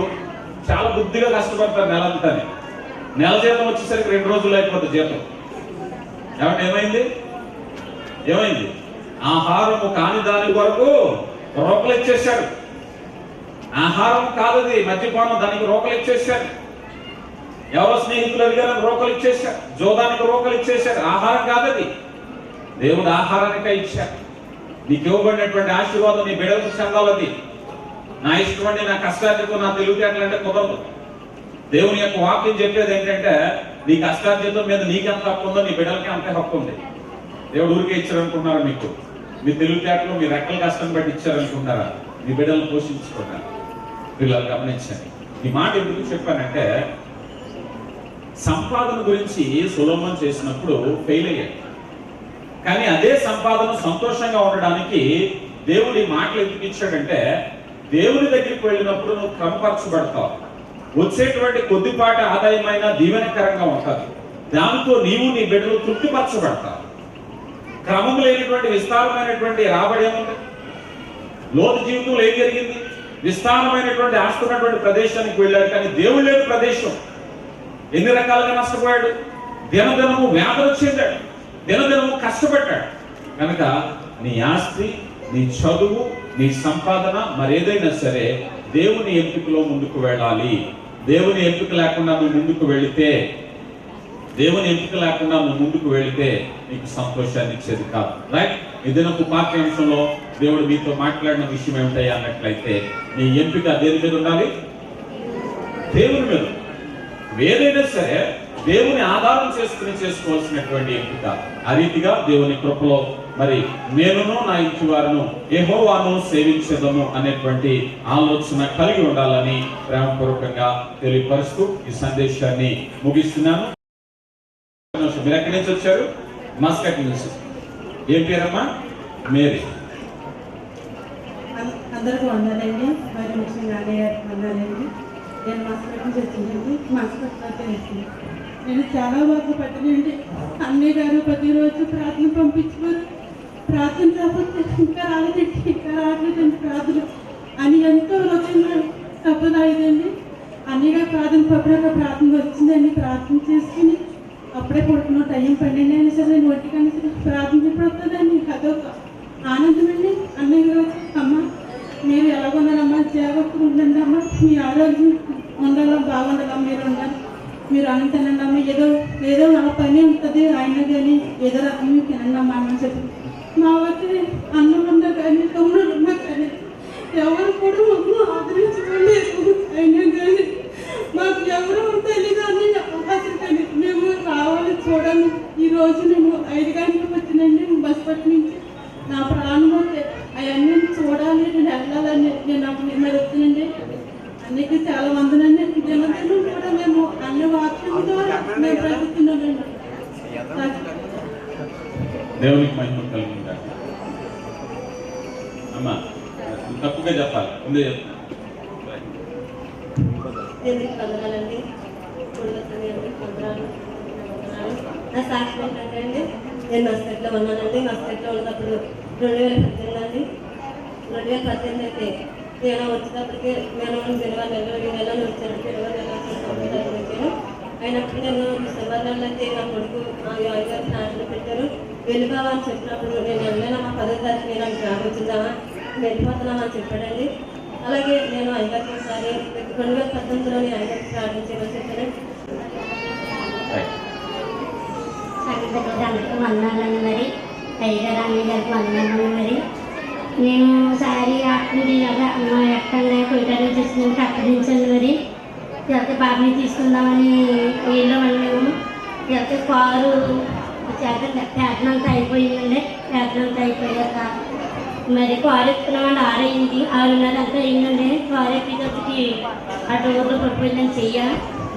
Speaker 1: చాలా బుద్ధిగా కష్టపడతారు నెలంతానే, నెల జీతం వచ్చేసరికి 2 రోజులు అయిపోతుంది జీతం. ఏమంటే ఏమైంది ఆహారము కాని దాని వరకు రోకలు ఇచ్చేశాడు. ఆహారం కాదది, మద్యపానం, దానికి రోకలు ఇచ్చేశాడు. ఎవరో స్నేహితులు అడిగారని రోకలు ఇచ్చేశారు, జోదానికి రోకలు ఇచ్చేశారు. ఆహారం కాదది, దేవుడు ఆహారానికే ఇచ్చాడు. నీకు ఇవ్వబడినటువంటి ఆశీర్వాదం నీ బిడ్డలకు చెందాలది. నా ఇష్టం అండి, నా కష్టార్జితం, నా తెలివితేటలు అంటే కుదరదు. దేవుని యొక్క వాక్యం చెప్పేది ఏంటంటే నీ కష్టార్జితం మీద నీకెంత హక్కు ఉందో నీ బిడ్డలకి అంతే హక్కు ఉంది. దేవుడు ఊరికే ఇచ్చారనుకున్నారా? మీకు మీ తెలివితేటలు మీ రెక్కల కష్టం బట్టి ఇచ్చారనుకున్నారా? మీ బిడ్డలను పోషించుకున్నారు. పిల్లలు గమనించండి. ఈ మాట ఎందుకు చెప్పానంటే సంపాదన గురించి సొలొమోను చేసినప్పుడు ఫెయిల్ అయ్యాడు. కానీ అదే సంపాదన సంతోషంగా ఉండడానికి దేవుడు ఈ మాటలు ఎందుకు ఇచ్చాడంటే దేవుని దగ్గరికి వెళ్ళినప్పుడు నువ్వు క్రమపరచబడతావు. వచ్చేటువంటి కొద్దిపాటి ఆదాయమైన దీవెనకరంగా ఉంటుంది. దాంతో నీవు నీ బిడ్డలు తృప్తిపరచబడతావు. క్రమం లేనటువంటి విస్తారమైనటువంటి రాబడి ఏముంది? లోతు జీవితంలో ఏం జరిగింది? విస్తారమైనటువంటి ఆస్తున్నటువంటి ప్రదేశానికి వెళ్ళాడు, కానీ దేవుడు లేని ప్రదేశం. ఎన్ని రకాలుగా నష్టపోయాడు? దినదినము వ్యాధులు చెందాడు, దినదినము కష్టపడ్డాడు. కనుక నీ ఆస్తి, నీ చదువు, నీ సంపాదన మరేదైనా సరే దేవుని ఎంపికలో ముందుకు వెళ్ళాలి. దేవుని ఎంపిక లేకుండా నువ్వు ముందుకు వెళితే నీకు సంతోషాన్ని ఇచ్చేది కాదు. రైట్? ఏదైనా పాఠ్యాంశంలో దేవుడు మీతో మాట్లాడిన విషయం ఏమిటాయి అన్నట్లయితే నీ ఎంపిక దేని మీద ఉండాలి? దేవుని మీద. ఏదైనా సరే దేవుని ఆధారం చేసుకుని చేసుకోవాల్సినటువంటి ఎంపిక. ఆ రీతిగా దేవుని కృపలో మరి నేనును నా ఇంటి వారును యెహోవాను సేవించదము అనేటువంటి ఆలోచన కలిగి ఉండాలని ప్రేమపూర్వకంగా తెలియపరుస్తూ ఈ సందేశాన్ని ముగిస్తున్నాను. మీరు ఎక్కడి నుంచి వచ్చారు? మస్కట్ నుంచి. ఏం పేరమ్మా? మేరీ.
Speaker 2: అందరికీ వందాలండి. మరి ముఖ్యంగా అన్నయ్య గారికి వందాలండి. నేను మస్కట్ నుంచి వచ్చిందండి. మస్కట్లో తెలిసింది నేను చాలా బాగుపడ్డానండి. అన్నయ్య గారు ప్రతిరోజు ప్రార్థన పంపించుకోరు. ప్రార్థన కాకపోతే ఇంకా రాలేదండి ప్రార్థన అని ఎంతో రోజున తప్పదాయిదండి. అన్నయ్య గారు ప్రార్థన పప్పుడగా ప్రార్థన వచ్చిందండి. ప్రార్థన చేసుకుని అప్పుడే పడుకున్న టైం 12 అయినా సరే నేను ఒంటికన్నా సరే ప్రార్థన ఎప్పుడు వస్తుందండి. అదొక ఆనందం అండి. అన్నయ్య గారు అమ్మ మీరు ఎలాగొన్నారమ్మా, జాగ్రత్తగా ఉండండి అమ్మ, మీ ఆరోగ్యం ఉండాలా, బాగుండాలా, మీరు ఉండాలి, మీరు అన్నం తినండి అమ్మ, ఏదో నా పని ఉంటుంది ఆయన కానీ ఏదో రకం మీరు తినండి అమ్మ అని చెప్పి మా వచ్చి అన్నం ఉన్నా కానీ తమ్ముడు ఉన్నా కానీ ఎవరు కూడా మమ్మల్ని ఆదరించుకోలేదు. అయినా కానీ మాకు ఎవరు తెలియదు అని అవకాశం కానీ మేము రావాలి చూడాలి. ఈరోజు నేను 5 గంటలకు వచ్చినండి బస్ పట్టి నుంచి. నా ప్రాణం పోతే అవన్నీ చూడాలి, నేను వెళ్ళాలని నేను అప్పుడు మీద వస్తున్నాండి. అన్నికి చాలా వందనండి. దినదినం కూడా మేము అన్ని వాక్యంతో మేము బ్రతుకుతున్నామండి.
Speaker 1: దేవునికి మహిమ కలుగుతుంది. అమ్మా తప్పుగా చెప్పాలి.
Speaker 3: నా సాక్షి ఏంటంటే అండి, నేను మస్కట్లో ఉన్నానండి. మస్కట్లో ఉన్నప్పుడు 2018 అండి. 2018 అయితే నేను వచ్చేటప్పటికి నేను 20 నెలలు వచ్చాను. 20 నెలలు వచ్చాను. అయినప్పుడు నేను డిసెంబర్ నెలలు అయితే నా కొడుకు మా అయ్యగారు ప్రార్థన పెట్టారు. వెళ్ళిపోవాలని చెప్పినప్పుడు నేను వెళ్ళినా మా 10వ తారీఖు నాకు జాబ్ వచ్చిందామా వెళ్ళిపోతున్నామని చెప్పాడండి. అలాగే నేను అయ్యగారికి ఒకసారి 2018లోని అయ్యగారికి ప్రార్థన చేయమని చెప్పాను.
Speaker 4: అందరికీ వందనాలండి. మరి అయ్యగారు అన్నయ్య గారికి వందనాలు. మరి నేను సారీ ఆడుతుంది కదా అమ్మ ఎక్కడ కొయ్యటానికి తీసుకుని అక్కడించాను. మరి వెళ్తే బాబుని తీసుకుందామని వెళ్ళామండి. మేము వెళ్తే కారు పేటన అంతా అయిపోయిందండి. పేటన అంతా అయిపోయాక మరి కారు ఎక్కుతున్నామండి. 6:30 అంతా అయిందండి. కారు ఎక్కేటప్పటికి ఆ డోర్లో పడిపోయిందని చెయ్య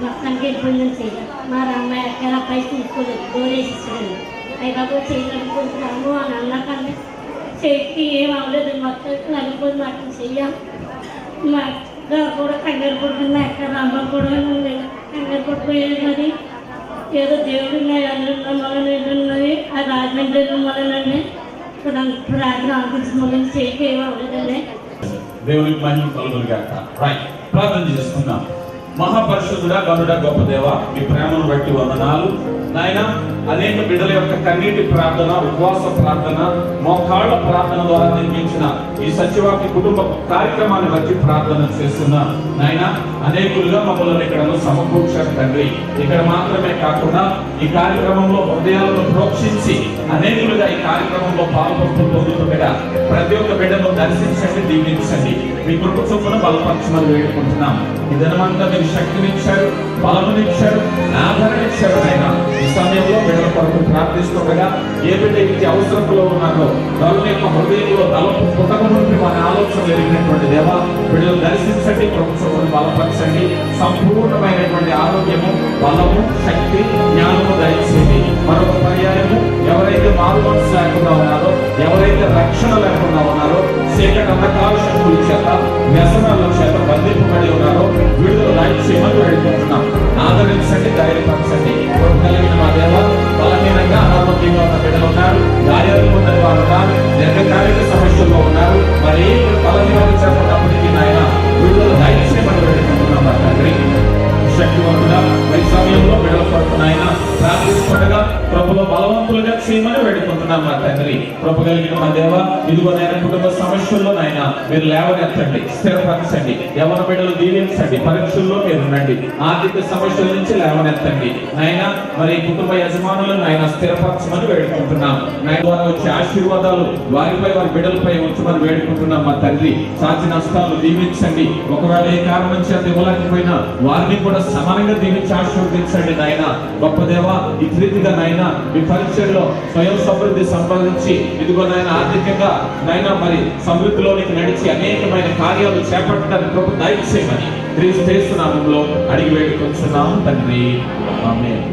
Speaker 4: మొత్తానికి వెళ్ళిపోయిందని చెయ్య. మా అమ్మాయి ఎక్కడ అబ్బాయి తీసుకోలేదు. డోర్ వేసిస్తాడండి. అయిపోయి చేయగలుగుతున్నాము అని అన్నాకండి. చేతికి ఏం అవ్వలేదు. మొత్తం నలిపోయి మాట చెయ్య. మా కూడా కంగారు పడుతుంది. ఎక్కడ అమ్మ కూడా కంగారు పడిపోయేది. మరి ఏదో దేవుడు మొదలు ఉన్నది. ఆ రాజమండ్రి మొదలండి. రాత్రి ఆఫీస్ మొదలు చేతికి ఏం అవ్వలేదండి.
Speaker 1: దేవునికి మహిమ కలుగును గాక. రైట్, ప్రార్థన చేసుకుందాం. మహాపరిశుద్ధుడా, గనుడా, గొప్ప దేవ, మీ ప్రేమను బట్టి వందనాలు నాయన. అనేక బిడ్డల యొక్క కన్నీటి ప్రార్థన, ఉపవాస ప్రార్థన, మోకాళ్ళ ప్రార్థన ద్వారా నిర్మించిన ఈ సత్యవాక్య కుటుంబ కార్యక్రమాన్ని బట్టి ప్రార్థన చేస్తున్న నాయన, అనేకులుగా మమ్మల్ని ఇక్కడ సమకూర్చారు తండ్రి. ఇక్కడ మాత్రమే కాకుండా ఈ కార్యక్రమంలో హృదయాలను ప్రోక్షించి అనేకులుగా ఈ కార్యక్రమంలో పాల్గొంటుండగా ప్రతి ఒక్క బిడ్డను దర్శించండి, దీవించండి. మీ కృప చొప్పున బలపరచమని వేడుకుంటున్నాం. ఈ దినమంతా మీరు శక్తినిచ్చారు, బలమునిచ్చారు, ఆదరణిచ్చారు. అయినా ఈ సమయంలో బిడ్డల కొరకు ప్రార్థిస్తుండగా ఏ బిడ్డ ఇంటి అవసరంలో ఉన్నారో వాళ్ళ యొక్క హృదయంలో తలపు పుట్టక నుండి వారి ఆలోచనలు ఎరిగినటువంటి దేవా, బిడ్డలు దర్శించండి, ప్రభుత్వం బలపరచండి. సంపూర్ణమైనటువంటి ఆరోగ్యము, బలము, శక్తి, జ్ఞానము దయచేయండి. మరొక పర్యాయము ఎవరైతే మారు మనసు లేకుండా ఉన్నారో, ఎవరైతే రక్షణ లేకుండా ఉన్నారో, చీకటి అంధకార శక్తుల చేత, వ్యసనాల చేత బంధింపబడి ఉన్నారో విడుదల దయచేయమని వేడుకుంటున్నాం. ఆదరించండి, ధైర్యపరచండి. కలిగిన మా దేవ, బలహీనంగా అనారోగ్యంగా ఉన్న బిడ్డలు ఉన్నారు, గాయాలు ఉన్నది వారు ఉన్నారు, దీర్ఘకాలిక సమస్యల్లో ఉన్నారు. మరి బలహీనంగా చెప్పినప్పటికీ నాయన విడుదల దయచేయమని వేడుకుంటున్నాం మా తండ్రి. శక్తివంతుడా, ఈ సమయంలో బిడ్డల కొరకు నాయన ప్రార్థిస్తుండగా ప్రభులో బలవంతులుగా చేయమని వేడుకుంటున్నాం మా తండ్రి. ప్రభు కలిగిన మా దేవ, ఇదిగో నాయన కుటుంబ సమస్యల్లో నాయన మీరు లేవనెత్తండి, స్థిరపరచండి. యవన బిడ్డలు దీవించండి, పరీక్షల్లో మీరు ఉండండి. ఆర్థిక సమస్యల నుంచి లేవనెత్తండి నాయన. మరి కుటుంబ యజమానులు నాయన స్థిరపరచమని వేడుకుంటున్నాం. నాయన ద్వారా వచ్చే ఆశీర్వాదాలు వారిపై, వారి బిడ్డలపై ఉంచమని వేడుకుంటున్నాం మా తండ్రి. సాధ్య నష్టాలు దీవించండి. ఒకవేళ ఏ కారణం చేత ఇవ్వలేకపోయినా వారిని కూడా సమానంగా దీవించి ఆశీర్వదించండి నాయన. గొప్ప దేవ, ఈ రీతిగా నాయన మీ పరిచయంలో స్వయం సమృద్ధి సంపాదించి ఇదిగో నాయన ఆర్థికంగా నాయన మరి సమృద్ధిలోనికి నడిచి అనేకమైన కార్యాలు చేపట్టడానికి ప్రభు దయచేయమని క్రీస్తు నామములో అడిగి వేడుకొంచున్నాం తండ్రి. ఆమేన్.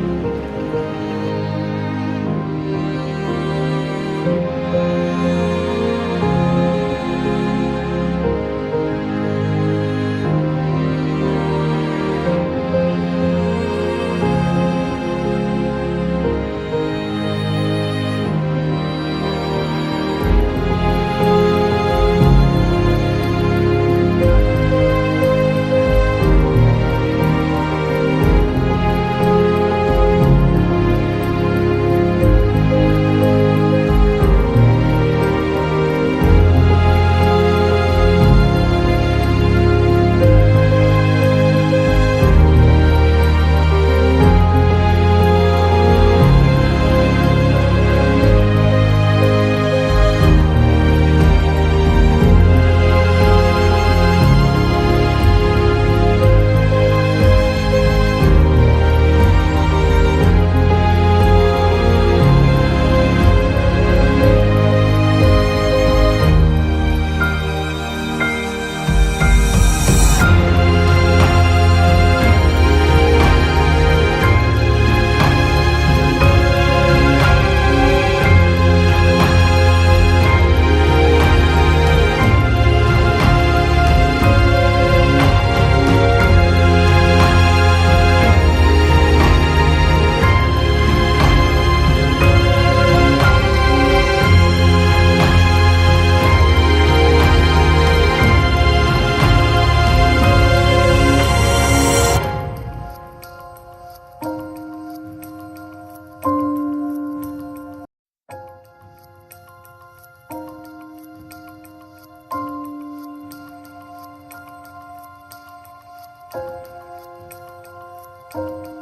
Speaker 5: Thank you.